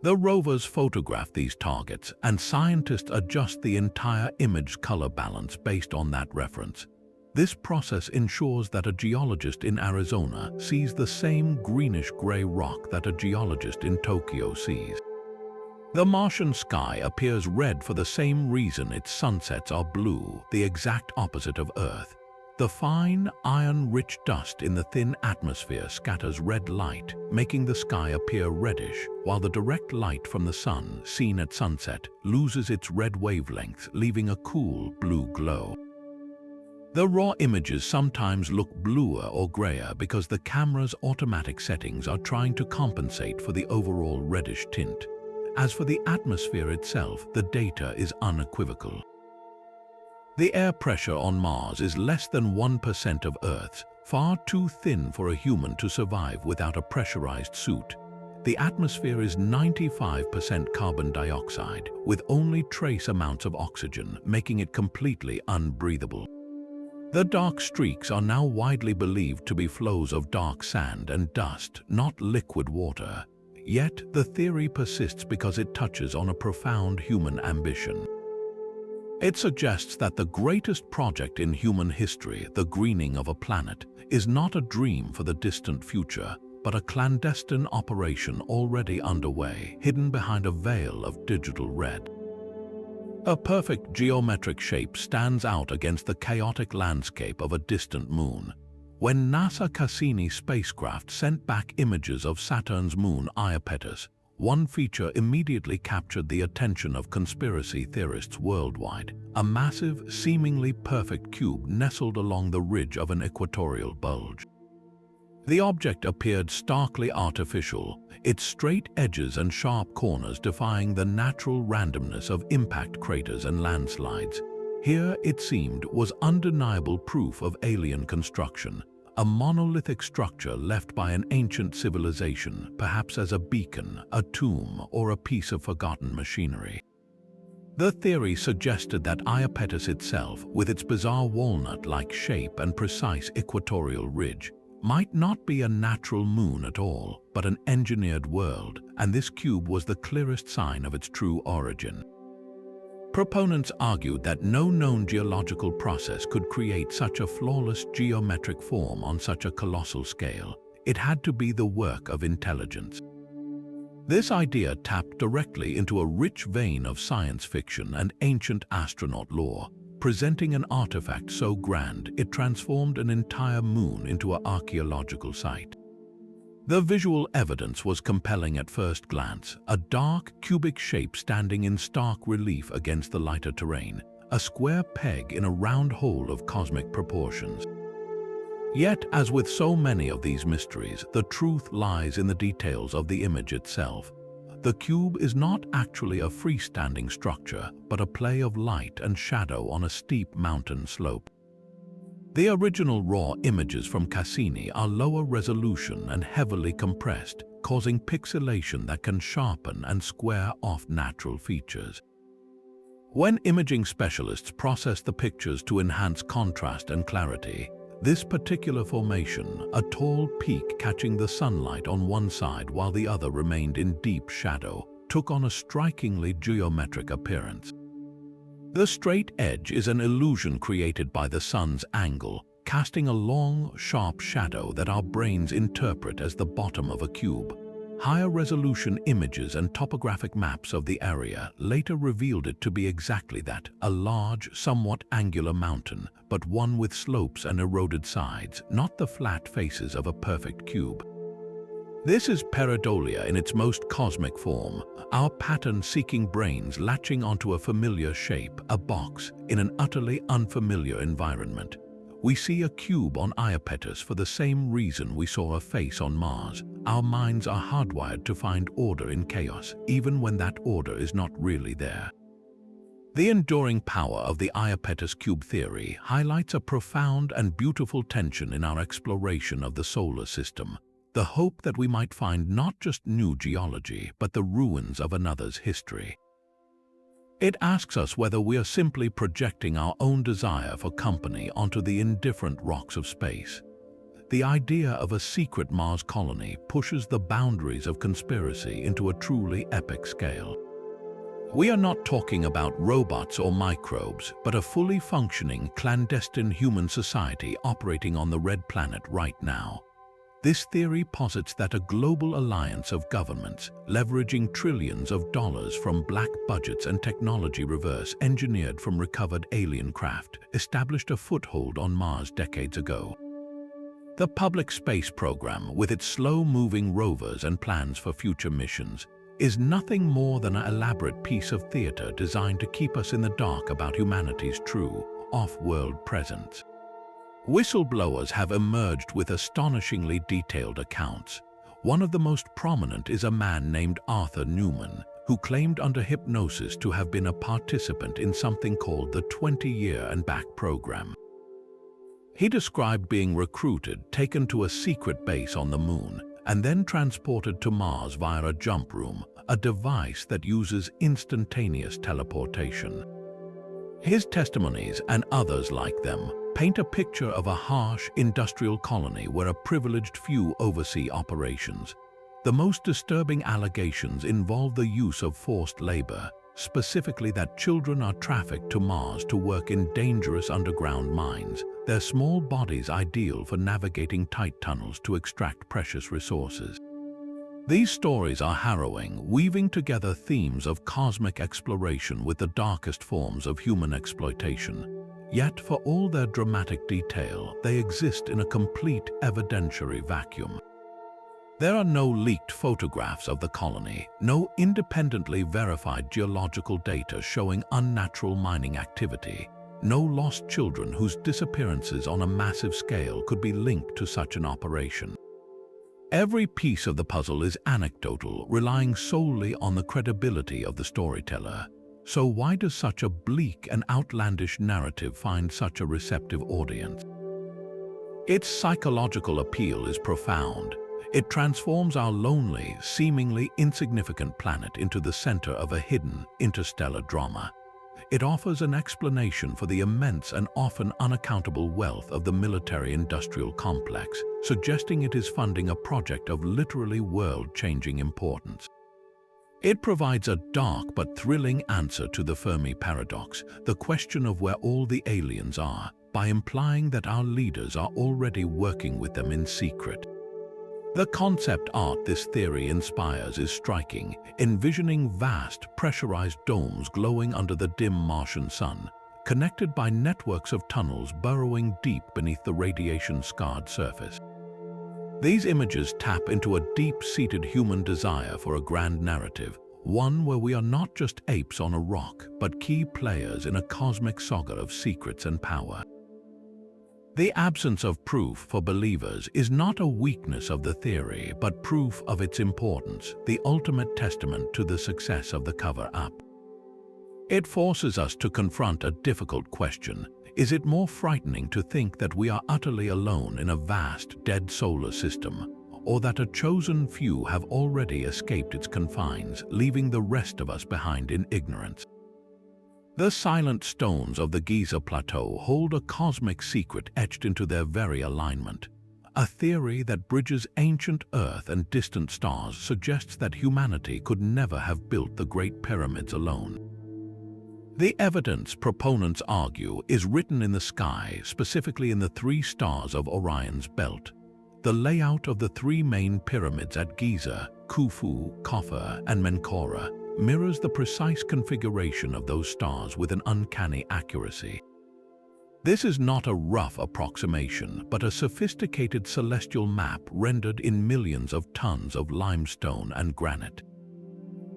Speaker 1: The rovers photograph these targets, and scientists adjust the entire image color balance based on that reference. This process ensures that a geologist in Arizona sees the same greenish-gray rock that a geologist in Tokyo sees. The Martian sky appears red for the same reason its sunsets are blue, the exact opposite of Earth. The fine, iron-rich dust in the thin atmosphere scatters red light, making the sky appear reddish, while the direct light from the sun, seen at sunset, loses its red wavelength, leaving a cool blue glow. The raw images sometimes look bluer or grayer because the camera's automatic settings are trying to compensate for the overall reddish tint. As for the atmosphere itself, the data is unequivocal. The air pressure on Mars is less than 1% of Earth's, far too thin for a human to survive without a pressurized suit. The atmosphere is 95% carbon dioxide, with only trace amounts of oxygen, making it completely unbreathable. The dark streaks are now widely believed to be flows of dark sand and dust, not liquid water. Yet, the theory persists because it touches on a profound human ambition. It suggests that the greatest project in human history, the greening of a planet, is not a dream for the distant future, but a clandestine operation already underway, hidden behind a veil of digital red. A perfect geometric shape stands out against the chaotic landscape of a distant moon. When NASA Cassini spacecraft sent back images of Saturn's moon Iapetus, one feature immediately captured the attention of conspiracy theorists worldwide: a massive, seemingly perfect cube nestled along the ridge of an equatorial bulge. The object appeared starkly artificial, its straight edges and sharp corners defying the natural randomness of impact craters and landslides. Here, it seemed, was undeniable proof of alien construction, a monolithic structure left by an ancient civilization, perhaps as a beacon, a tomb, or a piece of forgotten machinery. The theory suggested that Iapetus itself, with its bizarre walnut-like shape and precise equatorial ridge, might not be a natural moon at all, but an engineered world, and this cube was the clearest sign of its true origin. Proponents argued that no known geological process could create such a flawless geometric form on such a colossal scale. It had to be the work of intelligence. This idea tapped directly into a rich vein of science fiction and ancient astronaut lore, presenting an artifact so grand it transformed an entire moon into an archaeological site. The visual evidence was compelling at first glance, a dark, cubic shape standing in stark relief against the lighter terrain, a square peg in a round hole of cosmic proportions. Yet, as with so many of these mysteries, the truth lies in the details of the image itself. The cube is not actually a freestanding structure, but a play of light and shadow on a steep mountain slope. The original raw images from Cassini are lower resolution and heavily compressed, causing pixelation that can sharpen and square off natural features. When imaging specialists process the pictures to enhance contrast and clarity, this particular formation, a tall peak catching the sunlight on one side while the other remained in deep shadow, took on a strikingly geometric appearance. The straight edge is an illusion created by the sun's angle, casting a long, sharp shadow that our brains interpret as the bottom of a cube. Higher resolution images and topographic maps of the area later revealed it to be exactly that, a large, somewhat angular mountain, but one with slopes and eroded sides, not the flat faces of a perfect cube. This is pareidolia in its most cosmic form, our pattern-seeking brains latching onto a familiar shape, a box, in an utterly unfamiliar environment. We see a cube on Iapetus for the same reason we saw a face on Mars. Our minds are hardwired to find order in chaos, even when that order is not really there. The enduring power of the Iapetus cube theory highlights a profound and beautiful tension in our exploration of the solar system, the hope that we might find not just new geology, but the ruins of another's history. It asks us whether we are simply projecting our own desire for company onto the indifferent rocks of space. The idea of a secret Mars colony pushes the boundaries of conspiracy into a truly epic scale. We are not talking about robots or microbes, but a fully functioning, clandestine human society operating on the red planet right now. This theory posits that a global alliance of governments, leveraging trillions of dollars from black budgets and technology reverse engineered from recovered alien craft, established a foothold on Mars decades ago. The public space program, with its slow-moving rovers and plans for future missions, is nothing more than an elaborate piece of theater designed to keep us in the dark about humanity's true, off-world presence. Whistleblowers have emerged with astonishingly detailed accounts. One of the most prominent is a man named Arthur Newman, who claimed under hypnosis to have been a participant in something called the 20-year and back program. He described being recruited, taken to a secret base on the moon, and then transported to Mars via a jump room, a device that uses instantaneous teleportation. His testimonies, and others like them, paint a picture of a harsh, industrial colony where a privileged few oversee operations. The most disturbing allegations involve the use of forced labor, specifically that children are trafficked to Mars to work in dangerous underground mines, their small bodies ideal for navigating tight tunnels to extract precious resources. These stories are harrowing, weaving together themes of cosmic exploration with the darkest forms of human exploitation. Yet, for all their dramatic detail, they exist in a complete evidentiary vacuum. There are no leaked photographs of the colony, no independently verified geological data showing unnatural mining activity, no lost children whose disappearances on a massive scale could be linked to such an operation. Every piece of the puzzle is anecdotal, relying solely on the credibility of the storyteller. So why does such a bleak and outlandish narrative find such a receptive audience? Its psychological appeal is profound. It transforms our lonely, seemingly insignificant planet into the center of a hidden, interstellar drama. It offers an explanation for the immense and often unaccountable wealth of the military-industrial complex, suggesting it is funding a project of literally world-changing importance. It provides a dark but thrilling answer to the Fermi paradox, the question of where all the aliens are, by implying that our leaders are already working with them in secret. The concept art this theory inspires is striking, envisioning vast, pressurized domes glowing under the dim Martian sun, connected by networks of tunnels burrowing deep beneath the radiation-scarred surface. These images tap into a deep-seated human desire for a grand narrative, one where we are not just apes on a rock, but key players in a cosmic saga of secrets and power. The absence of proof for believers is not a weakness of the theory, but proof of its importance, the ultimate testament to the success of the cover-up. It forces us to confront a difficult question. Is it more frightening to think that we are utterly alone in a vast, dead solar system, or that a chosen few have already escaped its confines, leaving the rest of us behind in ignorance? The silent stones of the Giza Plateau hold a cosmic secret etched into their very alignment. A theory that bridges ancient Earth and distant stars suggests that humanity could never have built the Great Pyramids alone. The evidence, proponents argue, is written in the sky, specifically in the three stars of Orion's belt. The layout of the three main pyramids at Giza, Khufu, Khafre, and Menkaure, mirrors the precise configuration of those stars with an uncanny accuracy. This is not a rough approximation, but a sophisticated celestial map rendered in millions of tons of limestone and granite.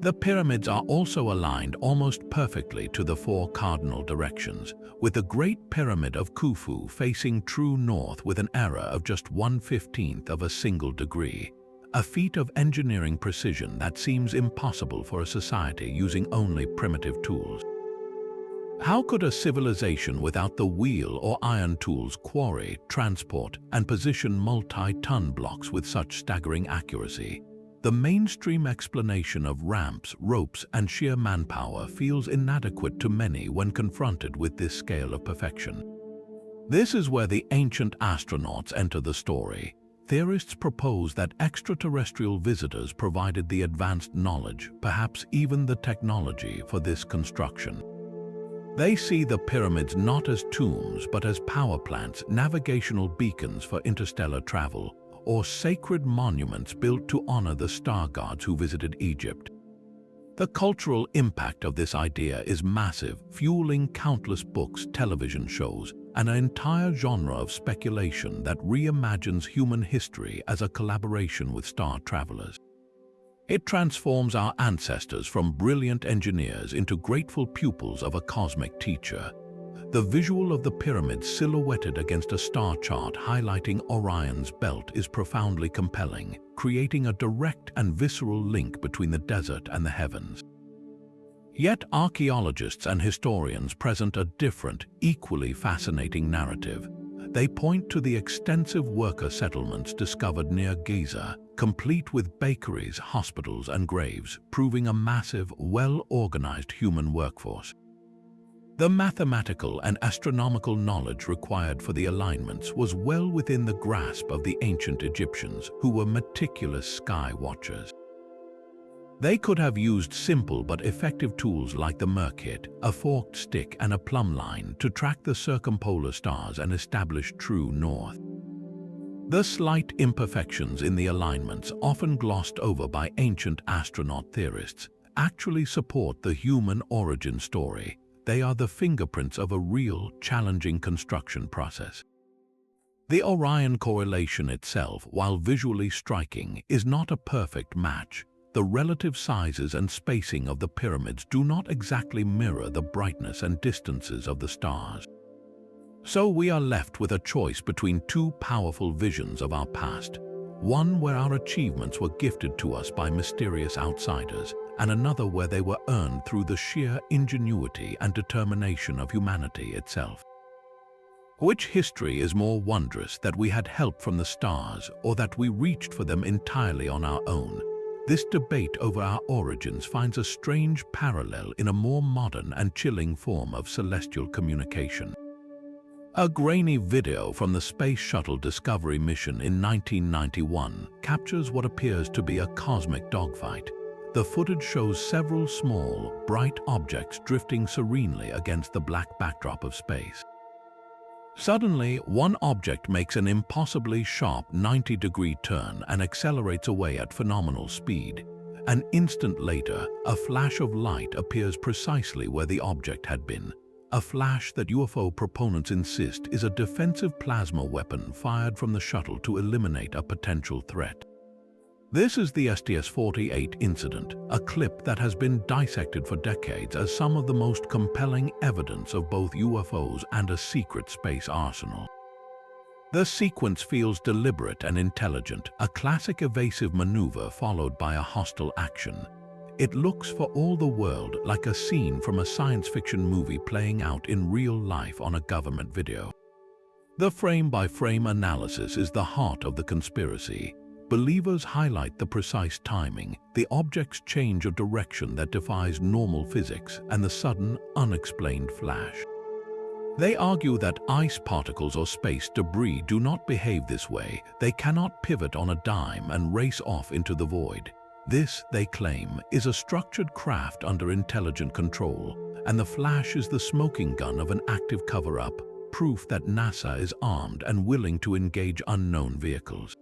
Speaker 1: The pyramids are also aligned almost perfectly to the four cardinal directions, with the Great Pyramid of Khufu facing true north with an error of just 1/15th of a single degree. A feat of engineering precision that seems impossible for a society using only primitive tools. How could a civilization without the wheel or iron tools quarry, transport, and position multi-ton blocks with such staggering accuracy? The mainstream explanation of ramps, ropes, and sheer manpower feels inadequate to many when confronted with this scale of perfection. This is where the ancient astronauts enter the story. Theorists propose that extraterrestrial visitors provided the advanced knowledge, perhaps even the technology, for this construction. They see the pyramids not as tombs but as power plants, navigational beacons for interstellar travel, or sacred monuments built to honor the star gods who visited Egypt. The cultural impact of this idea is massive, fueling countless books, television shows, and an entire genre of speculation that reimagines human history as a collaboration with star travelers. It transforms our ancestors from brilliant engineers into grateful pupils of a cosmic teacher. The visual of the pyramids silhouetted against a star chart highlighting Orion's belt is profoundly compelling, creating a direct and visceral link between the desert and the heavens. Yet archaeologists and historians present a different, equally fascinating narrative. They point to the extensive worker settlements discovered near Giza, complete with bakeries, hospitals, and graves, proving a massive, well-organized human workforce. The mathematical and astronomical knowledge required for the alignments was well within the grasp of the ancient Egyptians, who were meticulous sky watchers. They could have used simple but effective tools like the Merkit, a forked stick, and a plumb line to track the circumpolar stars and establish true north. The slight imperfections in the alignments, often glossed over by ancient astronaut theorists, actually support the human origin story. They are the fingerprints of a real, challenging construction process. The Orion correlation itself, while visually striking, is not a perfect match. The relative sizes and spacing of the pyramids do not exactly mirror the brightness and distances of the stars. So we are left with a choice between two powerful visions of our past, one where our achievements were gifted to us by mysterious outsiders, and another where they were earned through the sheer ingenuity and determination of humanity itself. Which history is more wondrous, that we had help from the stars, or that we reached for them entirely on our own? This debate over our origins finds a strange parallel in a more modern and chilling form of celestial communication. A grainy video from the Space Shuttle Discovery mission in 1991 captures what appears to be a cosmic dogfight. The footage shows several small, bright objects drifting serenely against the black backdrop of space. Suddenly, one object makes an impossibly sharp 90-degree turn and accelerates away at phenomenal speed. An instant later, a flash of light appears precisely where the object had been. A flash that UFO proponents insist is a defensive plasma weapon fired from the shuttle to eliminate a potential threat. This is the STS-48 incident, a clip that has been dissected for decades as some of the most compelling evidence of both UFOs and a secret space arsenal. The sequence feels deliberate and intelligent, a classic evasive maneuver followed by a hostile action. It looks for all the world like a scene from a science fiction movie playing out in real life on a government video. The frame-by-frame analysis is the heart of the conspiracy. Believers highlight the precise timing, the object's change of direction that defies normal physics, and the sudden, unexplained flash. They argue that ice particles or space debris do not behave this way. They cannot pivot on a dime and race off into the void. This, they claim, is a structured craft under intelligent control, and the flash is the smoking gun of an active cover-up, proof that NASA is armed and willing to engage unknown vehicles.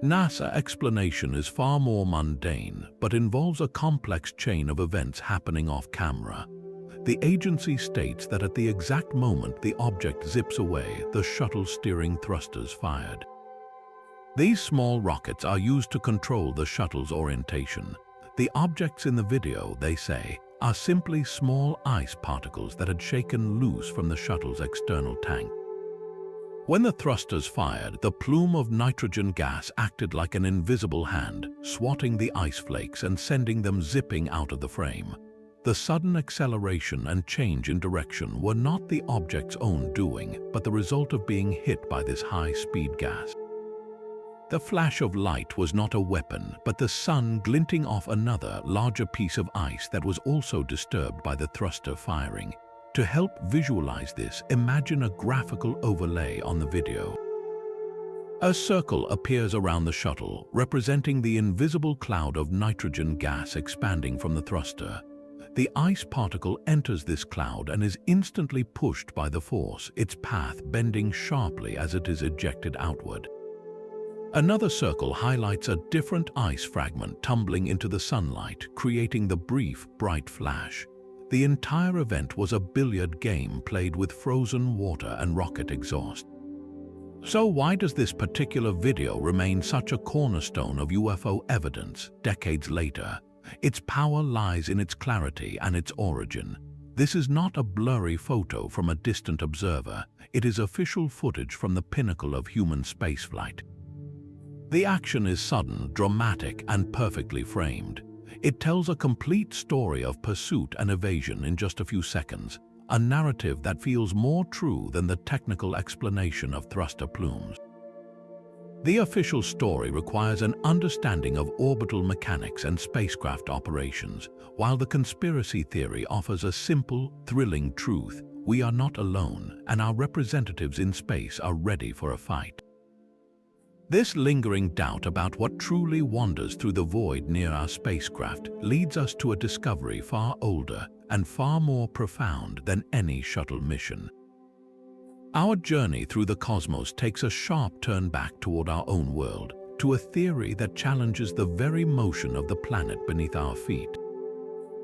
Speaker 1: NASA's explanation is far more mundane, but involves a complex chain of events happening off-camera. The agency states that at the exact moment the object zips away, the shuttle steering thrusters fired. These small rockets are used to control the shuttle's orientation. The objects in the video, they say, are simply small ice particles that had shaken loose from the shuttle's external tank. When the thrusters fired, the plume of nitrogen gas acted like an invisible hand, swatting the ice flakes and sending them zipping out of the frame. The sudden acceleration and change in direction were not the object's own doing, but the result of being hit by this high-speed gas. The flash of light was not a weapon, but the sun glinting off another, larger piece of ice that was also disturbed by the thruster firing. To help visualize this, imagine a graphical overlay on the video. A circle appears around the shuttle, representing the invisible cloud of nitrogen gas expanding from the thruster. The ice particle enters this cloud and is instantly pushed by the force, its path bending sharply as it is ejected outward. Another circle highlights a different ice fragment tumbling into the sunlight, creating the brief, bright flash. The entire event was a billiard game played with frozen water and rocket exhaust. So why does this particular video remain such a cornerstone of UFO evidence decades later? Its power lies in its clarity and its origin. This is not a blurry photo from a distant observer. It is official footage from the pinnacle of human spaceflight. The action is sudden, dramatic, and perfectly framed. It tells a complete story of pursuit and evasion in just a few seconds, a narrative that feels more true than the technical explanation of thruster plumes. The official story requires an understanding of orbital mechanics and spacecraft operations, while the conspiracy theory offers a simple, thrilling truth: we are not alone, and our representatives in space are ready for a fight. This lingering doubt about what truly wanders through the void near our spacecraft leads us to a discovery far older and far more profound than any shuttle mission. Our journey through the cosmos takes a sharp turn back toward our own world, to a theory that challenges the very motion of the planet beneath our feet.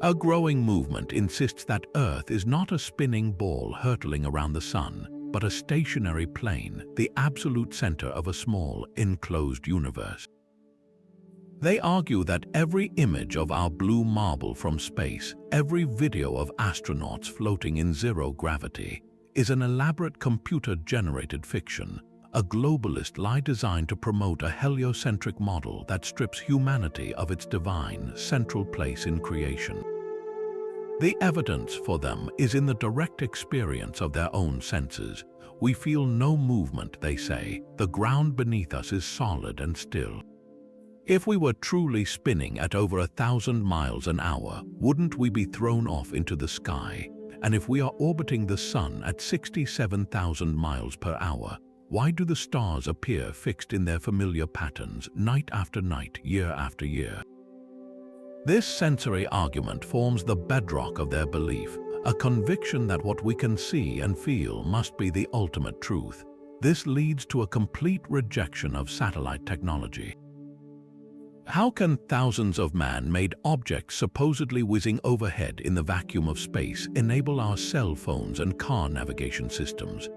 Speaker 1: A growing movement insists that Earth is not a spinning ball hurtling around the sun, but a stationary plane, the absolute center of a small, enclosed universe. They argue that every image of our blue marble from space, every video of astronauts floating in zero gravity, is an elaborate computer-generated fiction, a globalist lie designed to promote a heliocentric model that strips humanity of its divine, central place in creation. The evidence for them is in the direct experience of their own senses. We feel no movement, they say. The ground beneath us is solid and still. If we were truly spinning at over 1,000 miles an hour, wouldn't we be thrown off into the sky? And if we are orbiting the sun at 67,000 miles per hour, why do the stars appear fixed in their familiar patterns night after night, year after year? This sensory argument forms the bedrock of their belief, a conviction that what we can see and feel must be the ultimate truth. This leads to a complete rejection of satellite technology. How can thousands of man-made objects supposedly whizzing overhead in the vacuum of space enable our cell phones and car navigation systems?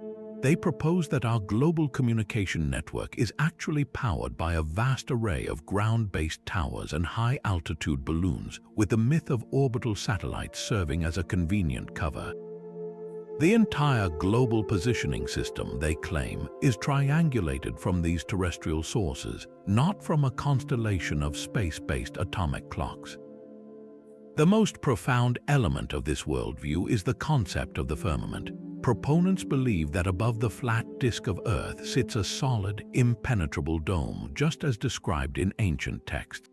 Speaker 1: They propose that our global communication network is actually powered by a vast array of ground-based towers and high-altitude balloons, with the myth of orbital satellites serving as a convenient cover. The entire global positioning system, they claim, is triangulated from these terrestrial sources, not from a constellation of space-based atomic clocks. The most profound element of this worldview is the concept of the firmament. Proponents believe that above the flat disk of Earth sits a solid, impenetrable dome, just as described in ancient texts.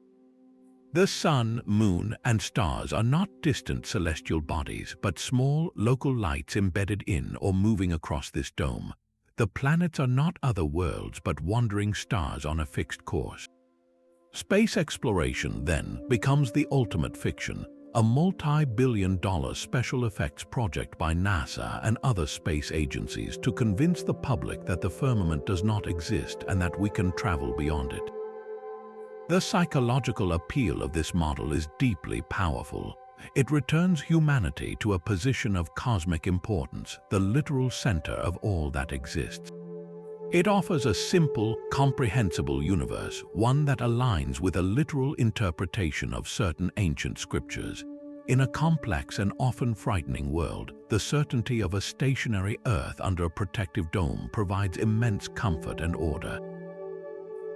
Speaker 1: The sun, moon, and stars are not distant celestial bodies, but small, local lights embedded in or moving across this dome. The planets are not other worlds, but wandering stars on a fixed course. Space exploration, then, becomes the ultimate fiction, a multi-billion-dollar special effects project by NASA and other space agencies to convince the public that the firmament does not exist and that we can travel beyond it. The psychological appeal of this model is deeply powerful. It returns humanity to a position of cosmic importance, the literal center of all that exists. It offers a simple, comprehensible universe, one that aligns with a literal interpretation of certain ancient scriptures. In a complex and often frightening world, the certainty of a stationary Earth under a protective dome provides immense comfort and order.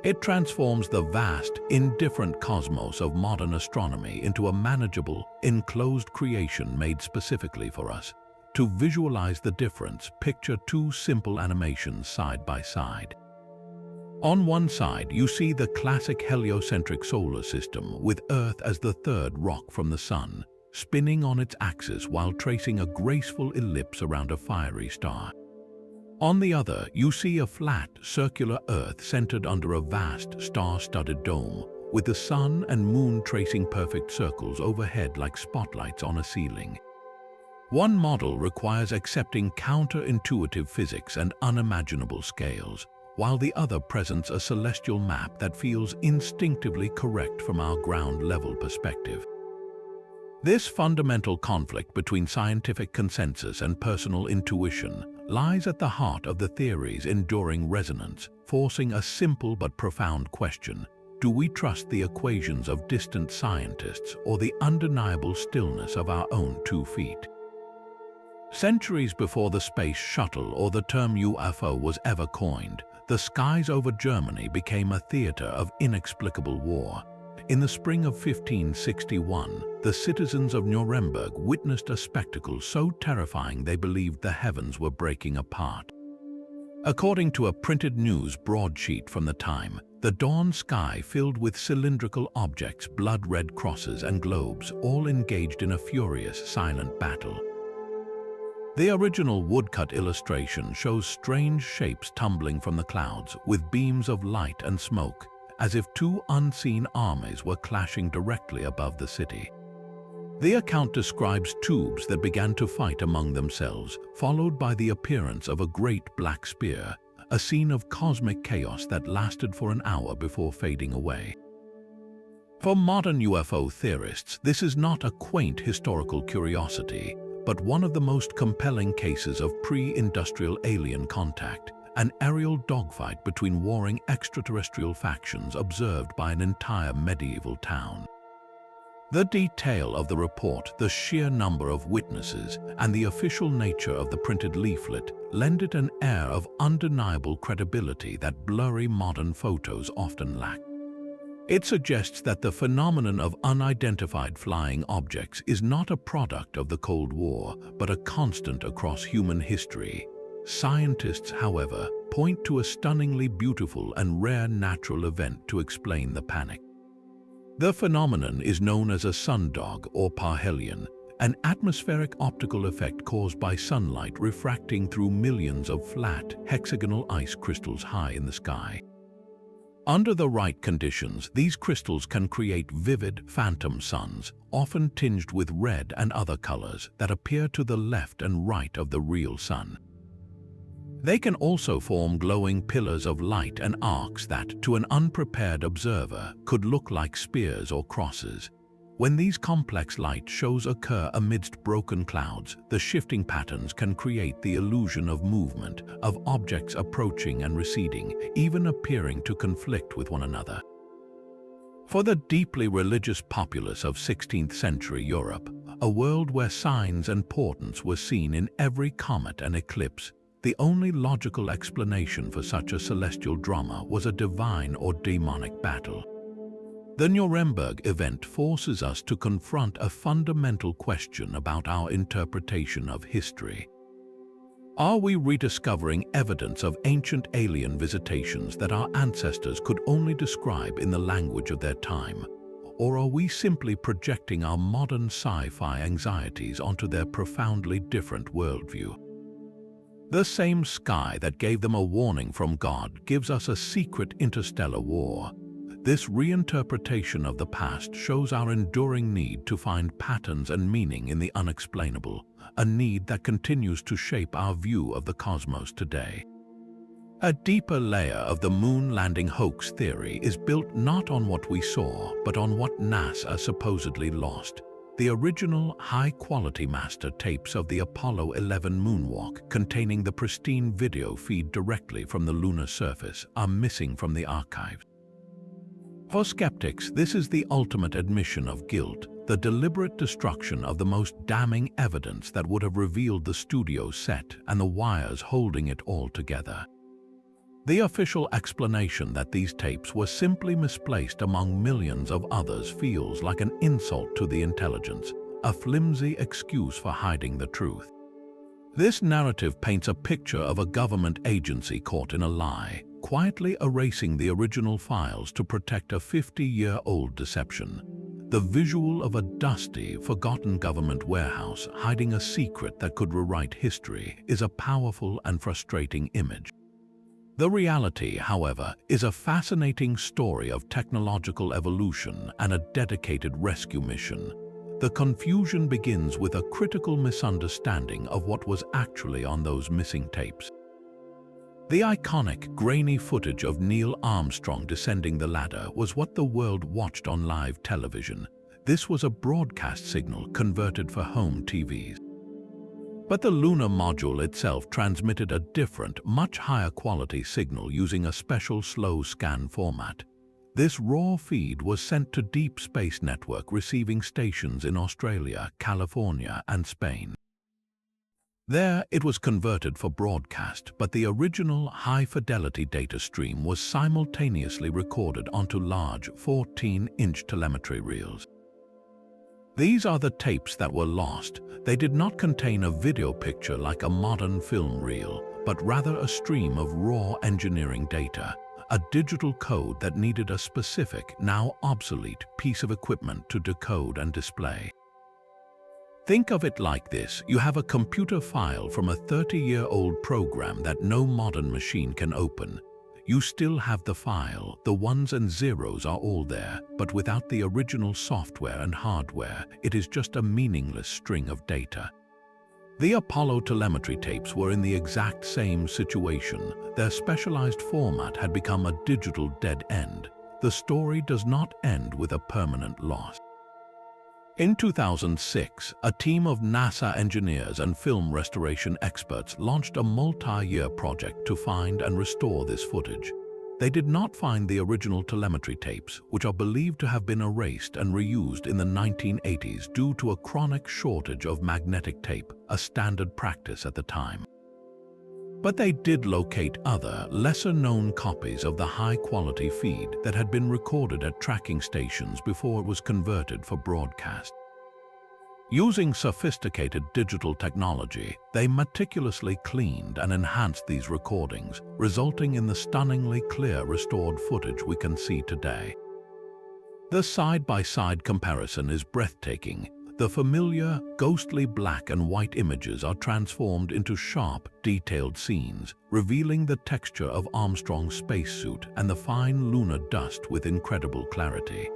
Speaker 1: It transforms the vast, indifferent cosmos of modern astronomy into a manageable, enclosed creation made specifically for us. To visualize the difference, picture two simple animations side by side. On one side, you see the classic heliocentric solar system, with Earth as the third rock from the Sun, spinning on its axis while tracing a graceful ellipse around a fiery star. On the other, you see a flat, circular Earth centered under a vast, star-studded dome, with the Sun and Moon tracing perfect circles overhead like spotlights on a ceiling. One model requires accepting counterintuitive physics and unimaginable scales, while the other presents a celestial map that feels instinctively correct from our ground-level perspective. This fundamental conflict between scientific consensus and personal intuition lies at the heart of the theory's enduring resonance, forcing a simple but profound question: do we trust the equations of distant scientists or the undeniable stillness of our own 2 feet? Centuries before the space shuttle or the term UFO was ever coined, the skies over Germany became a theater of inexplicable war. In the spring of 1561, the citizens of Nuremberg witnessed a spectacle so terrifying they believed the heavens were breaking apart. According to a printed news broadsheet from the time, the dawn sky filled with cylindrical objects, blood-red crosses and globes, all engaged in a furious, silent battle. The original woodcut illustration shows strange shapes tumbling from the clouds, with beams of light and smoke, as if two unseen armies were clashing directly above the city. The account describes tubes that began to fight among themselves, followed by the appearance of a great black spear, a scene of cosmic chaos that lasted for an hour before fading away. For modern UFO theorists, this is not a quaint historical curiosity, but one of the most compelling cases of pre-industrial alien contact, an aerial dogfight between warring extraterrestrial factions observed by an entire medieval town. The detail of the report, the sheer number of witnesses, and the official nature of the printed leaflet lend it an air of undeniable credibility that blurry modern photos often lack. It suggests that the phenomenon of unidentified flying objects is not a product of the Cold War, but a constant across human history. Scientists, however, point to a stunningly beautiful and rare natural event to explain the panic. The phenomenon is known as a sundog or parhelion, an atmospheric optical effect caused by sunlight refracting through millions of flat, hexagonal ice crystals high in the sky. Under the right conditions, these crystals can create vivid phantom suns, often tinged with red and other colors that appear to the left and right of the real sun. They can also form glowing pillars of light and arcs that, to an unprepared observer, could look like spears or crosses. When these complex light shows occur amidst broken clouds, the shifting patterns can create the illusion of movement, of objects approaching and receding, even appearing to conflict with one another. For the deeply religious populace of 16th century Europe, a world where signs and portents were seen in every comet and eclipse, the only logical explanation for such a celestial drama was a divine or demonic battle. The Nuremberg event forces us to confront a fundamental question about our interpretation of history. Are we rediscovering evidence of ancient alien visitations that our ancestors could only describe in the language of their time? Or are we simply projecting our modern sci-fi anxieties onto their profoundly different worldview? The same sky that gave them a warning from God gives us a secret interstellar war. This reinterpretation of the past shows our enduring need to find patterns and meaning in the unexplainable, a need that continues to shape our view of the cosmos today. A deeper layer of the moon landing hoax theory is built not on what we saw, but on what NASA supposedly lost. The original high-quality master tapes of the Apollo 11 moonwalk, containing the pristine video feed directly from the lunar surface, are missing from the archives. For skeptics, this is the ultimate admission of guilt, the deliberate destruction of the most damning evidence that would have revealed the studio set and the wires holding it all together. The official explanation that these tapes were simply misplaced among millions of others feels like an insult to the intelligence, a flimsy excuse for hiding the truth. This narrative paints a picture of a government agency caught in a lie, quietly erasing the original files to protect a 50-year-old deception. The visual of a dusty, forgotten government warehouse hiding a secret that could rewrite history is a powerful and frustrating image. The reality, however, is a fascinating story of technological evolution and a dedicated rescue mission. The confusion begins with a critical misunderstanding of what was actually on those missing tapes. The iconic, grainy footage of Neil Armstrong descending the ladder was what the world watched on live television. This was a broadcast signal converted for home TVs. But the lunar module itself transmitted a different, much higher quality signal using a special slow scan format. This raw feed was sent to Deep Space Network receiving stations in Australia, California, and Spain. There, it was converted for broadcast, but the original high-fidelity data stream was simultaneously recorded onto large 14-inch telemetry reels. These are the tapes that were lost. They did not contain a video picture like a modern film reel, but rather a stream of raw engineering data, a digital code that needed a specific, now obsolete, piece of equipment to decode and display. Think of it like this: you have a computer file from a 30-year-old program that no modern machine can open. You still have the file, the ones and zeros are all there, but without the original software and hardware, it is just a meaningless string of data. The Apollo telemetry tapes were in the exact same situation. Their specialized format had become a digital dead end. The story does not end with a permanent loss. In 2006, a team of NASA engineers and film restoration experts launched a multi-year project to find and restore this footage. They did not find the original telemetry tapes, which are believed to have been erased and reused in the 1980s due to a chronic shortage of magnetic tape, a standard practice at the time. But they did locate other, lesser-known copies of the high-quality feed that had been recorded at tracking stations before it was converted for broadcast. Using sophisticated digital technology, they meticulously cleaned and enhanced these recordings, resulting in the stunningly clear restored footage we can see today. The side-by-side comparison is breathtaking. the familiar, ghostly black and white images are transformed into sharp, detailed scenes, revealing the texture of Armstrong's spacesuit and the fine lunar dust with incredible clarity.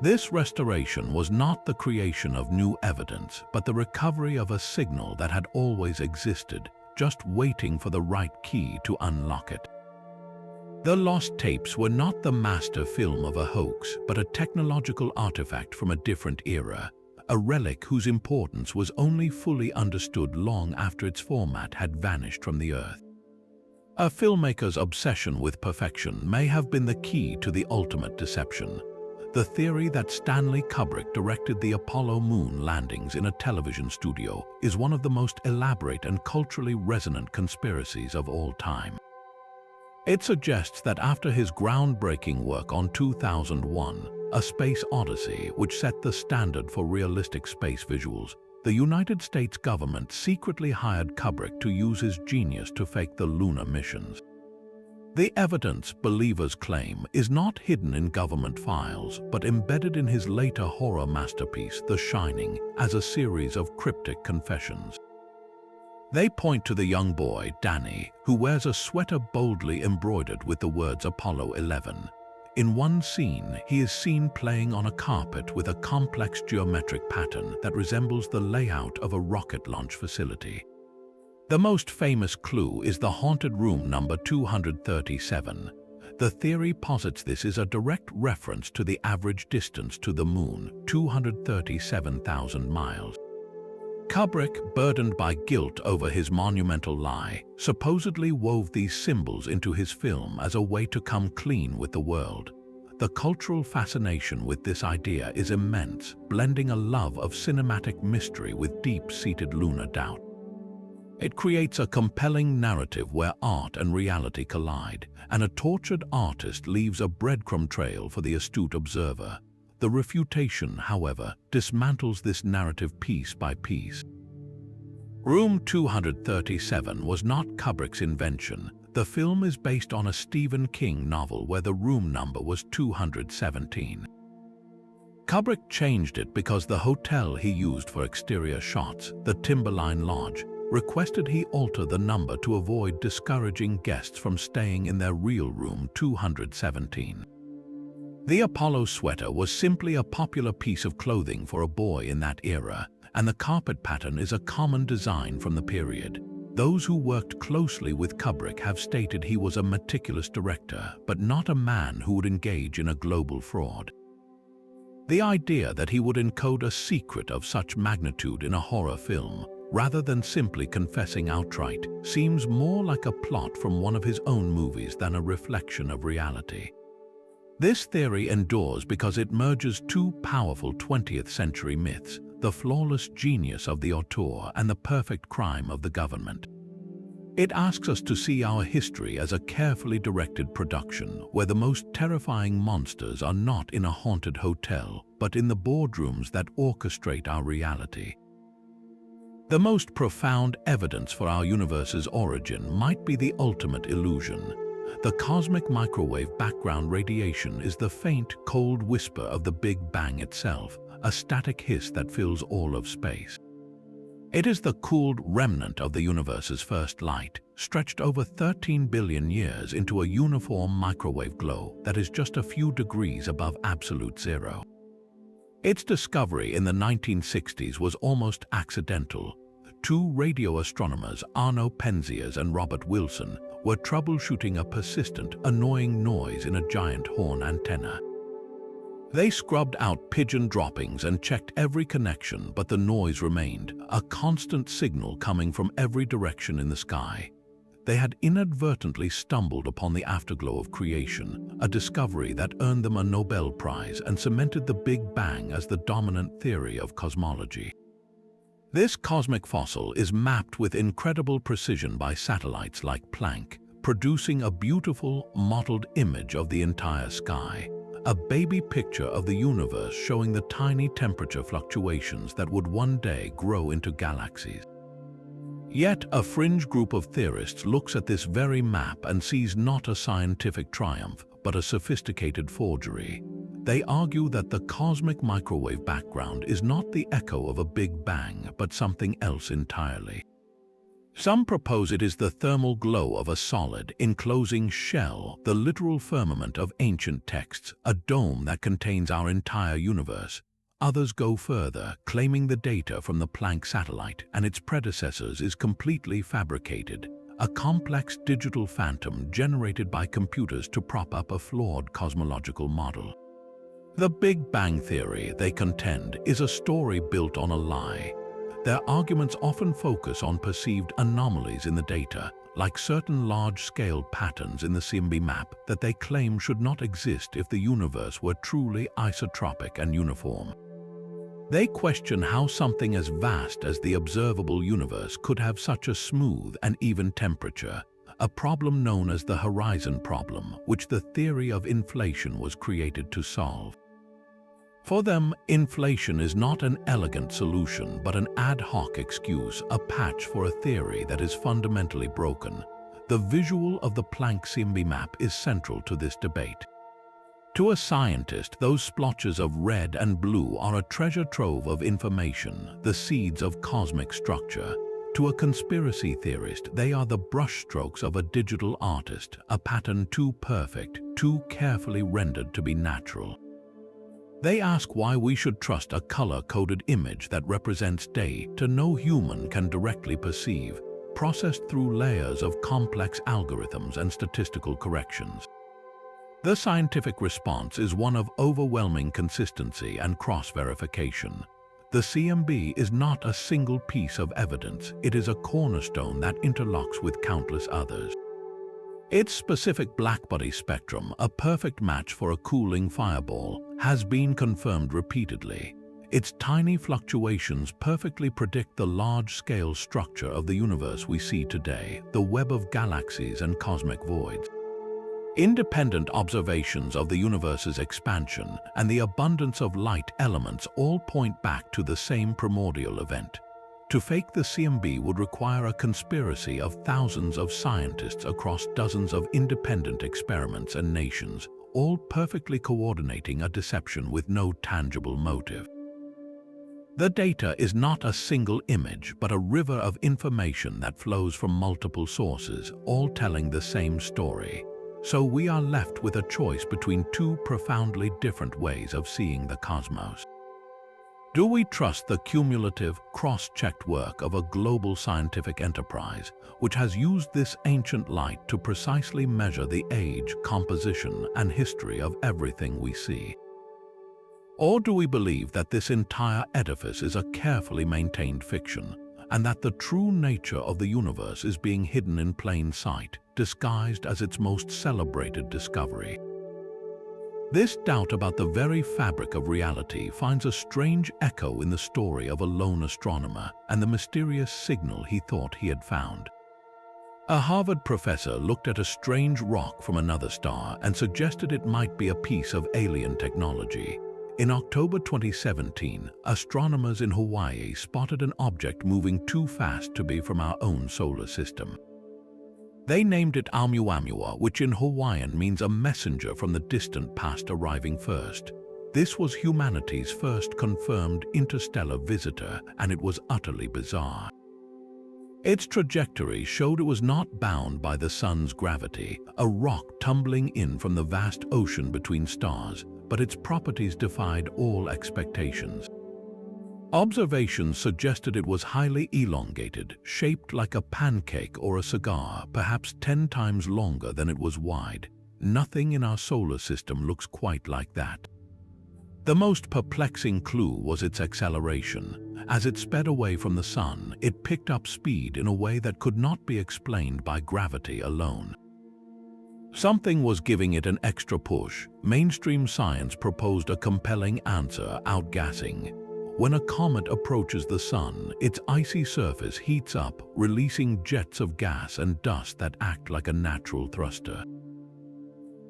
Speaker 1: This restoration was not the creation of new evidence, but the recovery of a signal that had always existed, just waiting for the right key to unlock it. The lost tapes were not the master film of a hoax, but a technological artifact from a different era, a relic whose importance was only fully understood long after its format had vanished from the Earth. A filmmaker's obsession with perfection may have been the key to the ultimate deception. The theory that Stanley Kubrick directed the Apollo moon landings in a television studio is one of the most elaborate and culturally resonant conspiracies of all time. It suggests that after his groundbreaking work on 2001, A Space Odyssey, which set the standard for realistic space visuals, the United States government secretly hired Kubrick to use his genius to fake the lunar missions. The evidence, believers claim, is not hidden in government files, but embedded in his later horror masterpiece, The Shining, as a series of cryptic confessions. They point to the young boy, Danny, who wears a sweater boldly embroidered with the words Apollo 11. In one scene, he is seen playing on a carpet with a complex geometric pattern that resembles the layout of a rocket launch facility. The most famous clue is the haunted room number 237. The theory posits this is a direct reference to the average distance to the moon, 237,000 miles. Kubrick, burdened by guilt over his monumental lie, supposedly wove these symbols into his film as a way to come clean with the world. The cultural fascination with this idea is immense, blending a love of cinematic mystery with deep-seated lunar doubt. It creates a compelling narrative where art and reality collide, and a tortured artist leaves a breadcrumb trail for the astute observer. The refutation, however, dismantles this narrative piece by piece. Room 237 was not Kubrick's invention. The film is based on a Stephen King novel where the room number was 217. Kubrick changed it because the hotel he used for exterior shots, the Timberline Lodge, requested he alter the number to avoid discouraging guests from staying in their real room 217. The Apollo sweater was simply a popular piece of clothing for a boy in that era, and the carpet pattern is a common design from the period. Those who worked closely with Kubrick have stated he was a meticulous director, but not a man who would engage in a global fraud. The idea that he would encode a secret of such magnitude in a horror film, rather than simply confessing outright, seems more like a plot from one of his own movies than a reflection of reality. This theory endures because it merges two powerful 20th century myths, the flawless genius of the auteur and the perfect crime of the government. It asks us to see our history as a carefully directed production where the most terrifying monsters are not in a haunted hotel, but in the boardrooms that orchestrate our reality. The most profound evidence for our universe's origin might be the ultimate illusion. The cosmic microwave background radiation is the faint, cold whisper of the Big Bang itself, a static hiss that fills all of space. It is the cooled remnant of the universe's first light, stretched over 13 billion years into a uniform microwave glow that is just a few degrees above absolute zero. Its discovery in the 1960s was almost accidental. Two radio astronomers, Arno Penzias and Robert Wilson, were troubleshooting a persistent, annoying noise in a giant horn antenna. They scrubbed out pigeon droppings and checked every connection, but the noise remained, a constant signal coming from every direction in the sky. They had inadvertently stumbled upon the afterglow of creation, a discovery that earned them a Nobel Prize and cemented the Big Bang as the dominant theory of cosmology. This cosmic fossil is mapped with incredible precision by satellites like Planck, producing a beautiful, mottled image of the entire sky, a baby picture of the universe showing the tiny temperature fluctuations that would one day grow into galaxies. Yet a fringe group of theorists looks at this very map and sees not a scientific triumph, but a sophisticated forgery. They argue that the cosmic microwave background is not the echo of a Big Bang, but something else entirely. Some propose it is the thermal glow of a solid, enclosing shell, the literal firmament of ancient texts, a dome that contains our entire universe. Others go further, claiming the data from the Planck satellite and its predecessors is completely fabricated, a complex digital phantom generated by computers to prop up a flawed cosmological model. The Big Bang Theory, they contend, is a story built on a lie. Their arguments often focus on perceived anomalies in the data, like certain large-scale patterns in the CMB map that they claim should not exist if the universe were truly isotropic and uniform. They question how something as vast as the observable universe could have such a smooth and even temperature, a problem known as the horizon problem, which the theory of inflation was created to solve. For them, inflation is not an elegant solution, but an ad hoc excuse, a patch for a theory that is fundamentally broken. The visual of the Planck CMB map is central to this debate. To a scientist, those splotches of red and blue are a treasure trove of information, the seeds of cosmic structure. To a conspiracy theorist, they are the brushstrokes of a digital artist, a pattern too perfect, too carefully rendered to be natural. They ask why we should trust a color-coded image that represents data no human can directly perceive, processed through layers of complex algorithms and statistical corrections. The scientific response is one of overwhelming consistency and cross-verification. The CMB is not a single piece of evidence, it is a cornerstone that interlocks with countless others. Its specific blackbody spectrum, a perfect match for a cooling fireball, has been confirmed repeatedly. Its tiny fluctuations perfectly predict the large-scale structure of the universe we see today, the web of galaxies and cosmic voids. Independent observations of the universe's expansion and the abundance of light elements all point back to the same primordial event. To fake the CMB would require a conspiracy of thousands of scientists across dozens of independent experiments and nations, all perfectly coordinating a deception with no tangible motive. The data is not a single image, but a river of information that flows from multiple sources, all telling the same story. So we are left with a choice between two profoundly different ways of seeing the cosmos. Do we trust the cumulative, cross-checked work of a global scientific enterprise, which has used this ancient light to precisely measure the age, composition, and history of everything we see? Or do we believe that this entire edifice is a carefully maintained fiction, and that the true nature of the universe is being hidden in plain sight, disguised as its most celebrated discovery? This doubt about the very fabric of reality finds a strange echo in the story of a lone astronomer and the mysterious signal he thought he had found. A Harvard professor looked at a strange rock from another star and suggested it might be a piece of alien technology. In October 2017, astronomers in Hawaii spotted an object moving too fast to be from our own solar system. They named it Oumuamua, which in Hawaiian means a messenger from the distant past arriving first. This was humanity's first confirmed interstellar visitor, and it was utterly bizarre. Its trajectory showed it was not bound by the sun's gravity, a rock tumbling in from the vast ocean between stars, but its properties defied all expectations. Observations suggested it was highly elongated, shaped like a pancake or a cigar, perhaps 10 times longer than it was wide. Nothing in our solar system looks quite like that. The most perplexing clue was its acceleration. As it sped away from the sun, it picked up speed in a way that could not be explained by gravity alone. Something was giving it an extra push. Mainstream science proposed a compelling answer: outgassing. When a comet approaches the sun, its icy surface heats up, releasing jets of gas and dust that act like a natural thruster.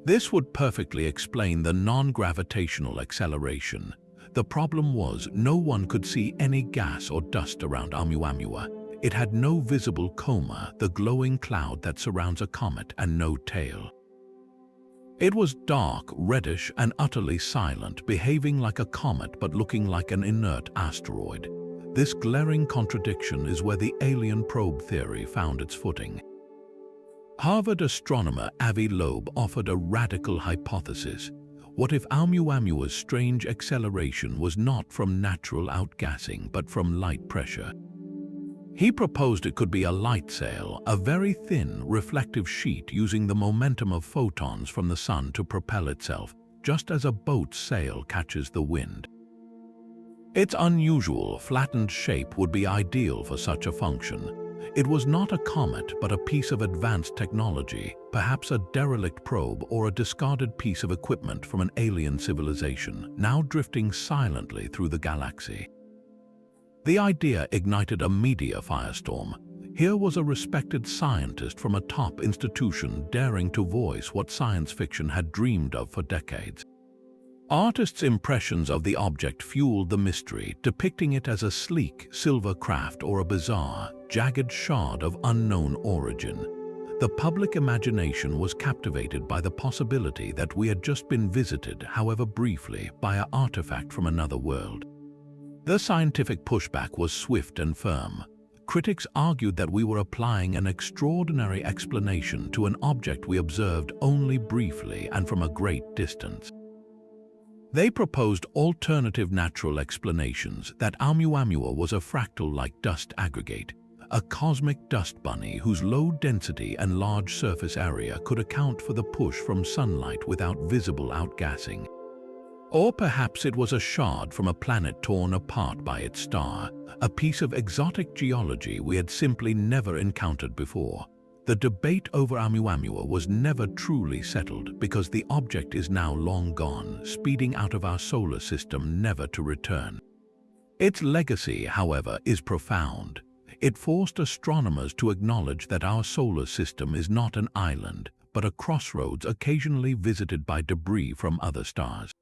Speaker 1: This would perfectly explain the non-gravitational acceleration. The problem was, no one could see any gas or dust around Oumuamua. It had no visible coma, the glowing cloud that surrounds a comet, and no tail. It was dark, reddish, and utterly silent, behaving like a comet but looking like an inert asteroid. This glaring contradiction is where the alien probe theory found its footing. Harvard astronomer Avi Loeb offered a radical hypothesis. What if Oumuamua strange acceleration was not from natural outgassing but from light pressure? He proposed it could be a light sail, a very thin, reflective sheet using the momentum of photons from the sun to propel itself, just as a boat's sail catches the wind. Its unusual, flattened shape would be ideal for such a function. It was not a comet, but a piece of advanced technology, perhaps a derelict probe or a discarded piece of equipment from an alien civilization, now drifting silently through the galaxy. The idea ignited a media firestorm. Here was a respected scientist from a top institution daring to voice what science fiction had dreamed of for decades. Artists' impressions of the object fueled the mystery, depicting it as a sleek, silver craft or a bizarre, jagged shard of unknown origin. The public imagination was captivated by the possibility that we had just been visited, however briefly, by an artifact from another world. The scientific pushback was swift and firm. Critics argued that we were applying an extraordinary explanation to an object we observed only briefly and from a great distance. They proposed alternative natural explanations that Oumuamua was a fractal-like dust aggregate, a cosmic dust bunny whose low density and large surface area could account for the push from sunlight without visible outgassing. Or perhaps it was a shard from a planet torn apart by its star, a piece of exotic geology we had simply never encountered before. The debate over Oumuamua was never truly settled because the object is now long gone, speeding out of our solar system never to return. Its legacy, however, is profound. It forced astronomers to acknowledge that our solar system is not an island, but a crossroads occasionally visited by debris from other stars.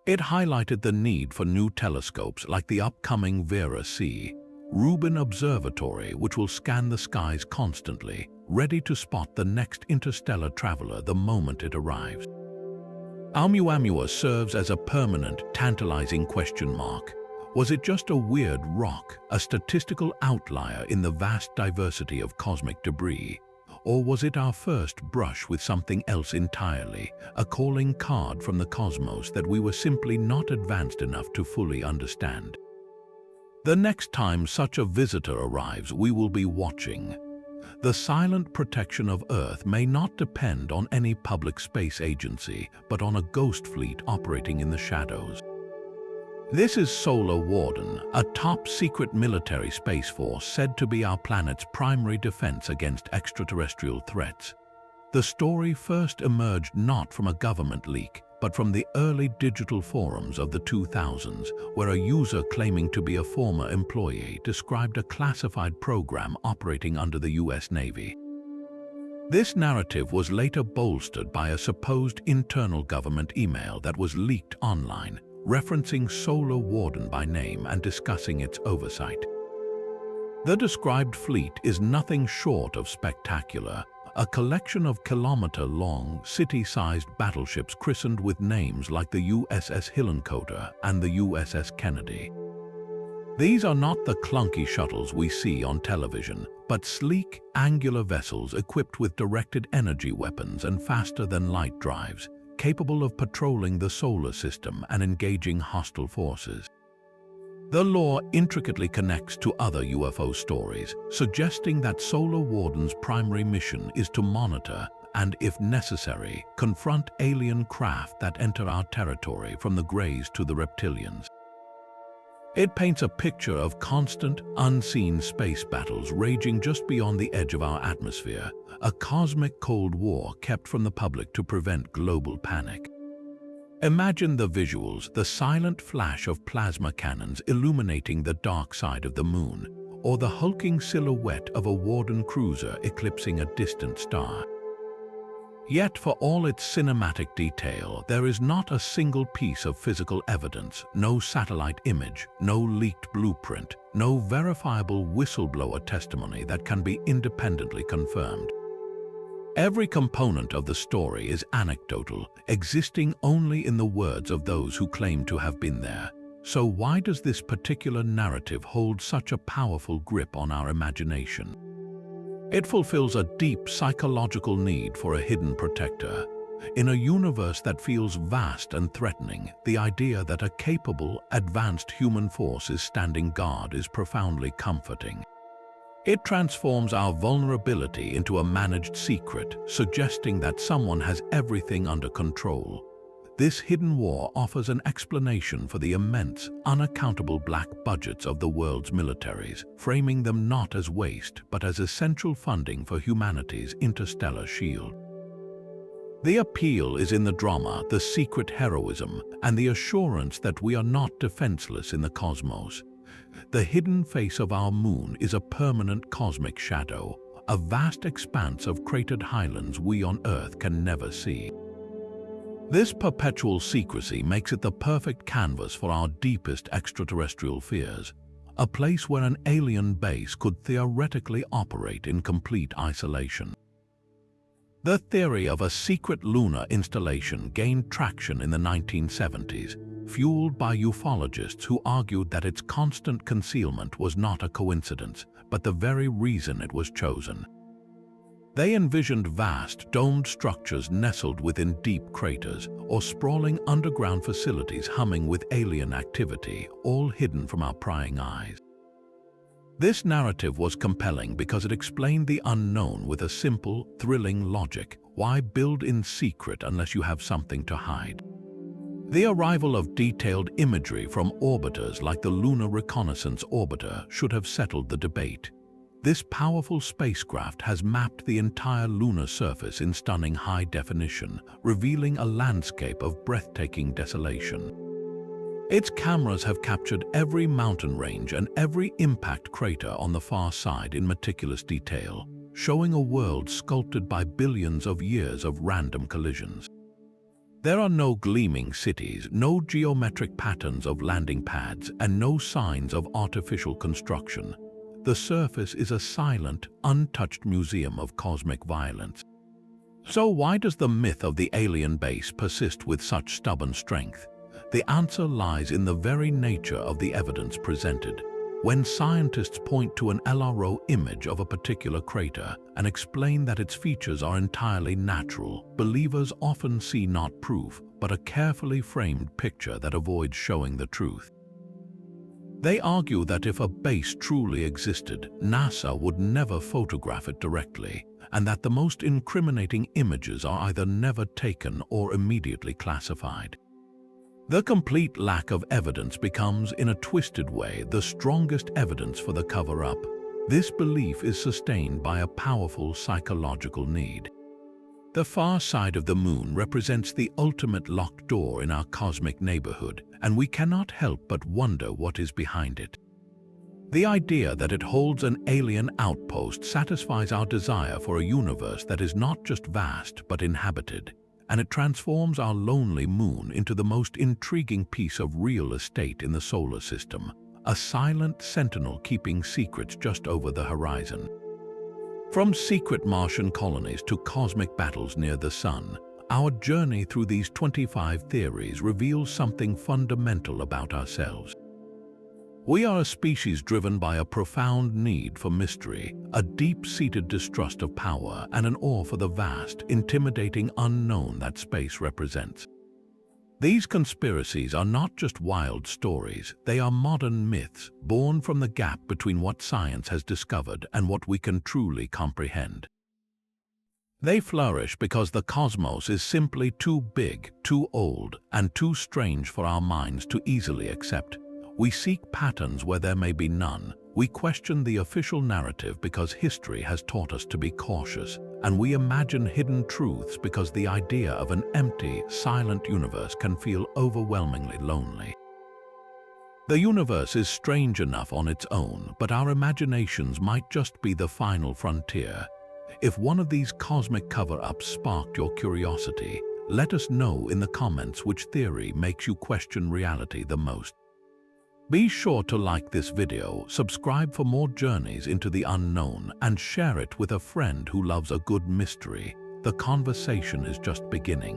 Speaker 1: It highlighted the need for new telescopes like the upcoming Vera-C, Rubin Observatory, which will scan the skies constantly, ready to spot the next interstellar traveler the moment it arrives. Oumuamua serves as a permanent, tantalizing question mark. Was it just a weird rock, a statistical outlier in the vast diversity of cosmic debris? Or was it our first brush with something else entirely, a calling card from the cosmos that we were simply not advanced enough to fully understand? The next time such a visitor arrives, we will be watching. The silent protection of Earth may not depend on any public space agency, but on a ghost fleet operating in the shadows. This is Solar Warden, a top-secret military space force said to be our planet's primary defense against extraterrestrial threats. The story first emerged not from a government leak, but from the early digital forums of the 2000s, where a user claiming to be a former employee described a classified program operating under the US Navy. This narrative was later bolstered by a supposed internal government email that was leaked online, referencing Solar Warden by name and discussing its oversight. The described fleet is nothing short of spectacular, a collection of kilometer-long, city-sized battleships christened with names like the USS Hillenkoetter and the USS Kennedy. These are not the clunky shuttles we see on television, but sleek, angular vessels equipped with directed energy weapons and faster-than-light drives, capable of patrolling the solar system and engaging hostile forces. The lore intricately connects to other UFO stories, suggesting that Solar Warden's primary mission is to monitor and, if necessary, confront alien craft that enter our territory, from the Greys to the reptilians. It paints a picture of constant, unseen space battles raging just beyond the edge of our atmosphere, a cosmic Cold War kept from the public to prevent global panic. Imagine the visuals, the silent flash of plasma cannons illuminating the dark side of the moon, or the hulking silhouette of a Warden cruiser eclipsing a distant star. Yet for all its cinematic detail, there is not a single piece of physical evidence, no satellite image, no leaked blueprint, no verifiable whistleblower testimony that can be independently confirmed. Every component of the story is anecdotal, existing only in the words of those who claim to have been there. So why does this particular narrative hold such a powerful grip on our imagination? It fulfills a deep psychological need for a hidden protector. In a universe that feels vast and threatening, the idea that a capable, advanced human force is standing guard is profoundly comforting. It transforms our vulnerability into a managed secret, suggesting that someone has everything under control. This hidden war offers an explanation for the immense, unaccountable black budgets of the world's militaries, framing them not as waste but as essential funding for humanity's interstellar shield. The appeal is in the drama, the secret heroism, and the assurance that we are not defenseless in the cosmos. The hidden face of our moon is a permanent cosmic shadow, a vast expanse of cratered highlands we on Earth can never see. This perpetual secrecy makes it the perfect canvas for our deepest extraterrestrial fears, a place where an alien base could theoretically operate in complete isolation. The theory of a secret lunar installation gained traction in the 1970s, fueled by ufologists who argued that its constant concealment was not a coincidence, but the very reason it was chosen. They envisioned vast, domed structures nestled within deep craters, or sprawling underground facilities humming with alien activity, all hidden from our prying eyes. This narrative was compelling because it explained the unknown with a simple, thrilling logic. Why build in secret unless you have something to hide? The arrival of detailed imagery from orbiters like the Lunar Reconnaissance Orbiter should have settled the debate. This powerful spacecraft has mapped the entire lunar surface in stunning high definition, revealing a landscape of breathtaking desolation. Its cameras have captured every mountain range and every impact crater on the far side in meticulous detail, showing a world sculpted by billions of years of random collisions. There are no gleaming cities, no geometric patterns of landing pads, and no signs of artificial construction. The surface is a silent, untouched museum of cosmic violence. So why does the myth of the alien base persist with such stubborn strength? The answer lies in the very nature of the evidence presented. When scientists point to an LRO image of a particular crater and explain that its features are entirely natural, believers often see not proof, but a carefully framed picture that avoids showing the truth. They argue that if a base truly existed, NASA would never photograph it directly, and that the most incriminating images are either never taken or immediately classified. The complete lack of evidence becomes, in a twisted way, the strongest evidence for the cover-up. This belief is sustained by a powerful psychological need. The far side of the moon represents the ultimate locked door in our cosmic neighborhood, and we cannot help but wonder what is behind it. The idea that it holds an alien outpost satisfies our desire for a universe that is not just vast but inhabited, and it transforms our lonely moon into the most intriguing piece of real estate in the solar system, a silent sentinel keeping secrets just over the horizon. From secret Martian colonies to cosmic battles near the sun, our journey through these 25 theories reveals something fundamental about ourselves. We are a species driven by a profound need for mystery, a deep-seated distrust of power, and an awe for the vast, intimidating unknown that space represents. These conspiracies are not just wild stories, they are modern myths, born from the gap between what science has discovered and what we can truly comprehend. They flourish because the cosmos is simply too big, too old, and too strange for our minds to easily accept. We seek patterns where there may be none. We question the official narrative because history has taught us to be cautious, and we imagine hidden truths because the idea of an empty, silent universe can feel overwhelmingly lonely. The universe is strange enough on its own, but our imaginations might just be the final frontier. If one of these cosmic cover-ups sparked your curiosity, let us know in the comments which theory makes you question reality the most. Be sure to like this video, subscribe for more journeys into the unknown, and share it with a friend who loves a good mystery. The conversation is just beginning.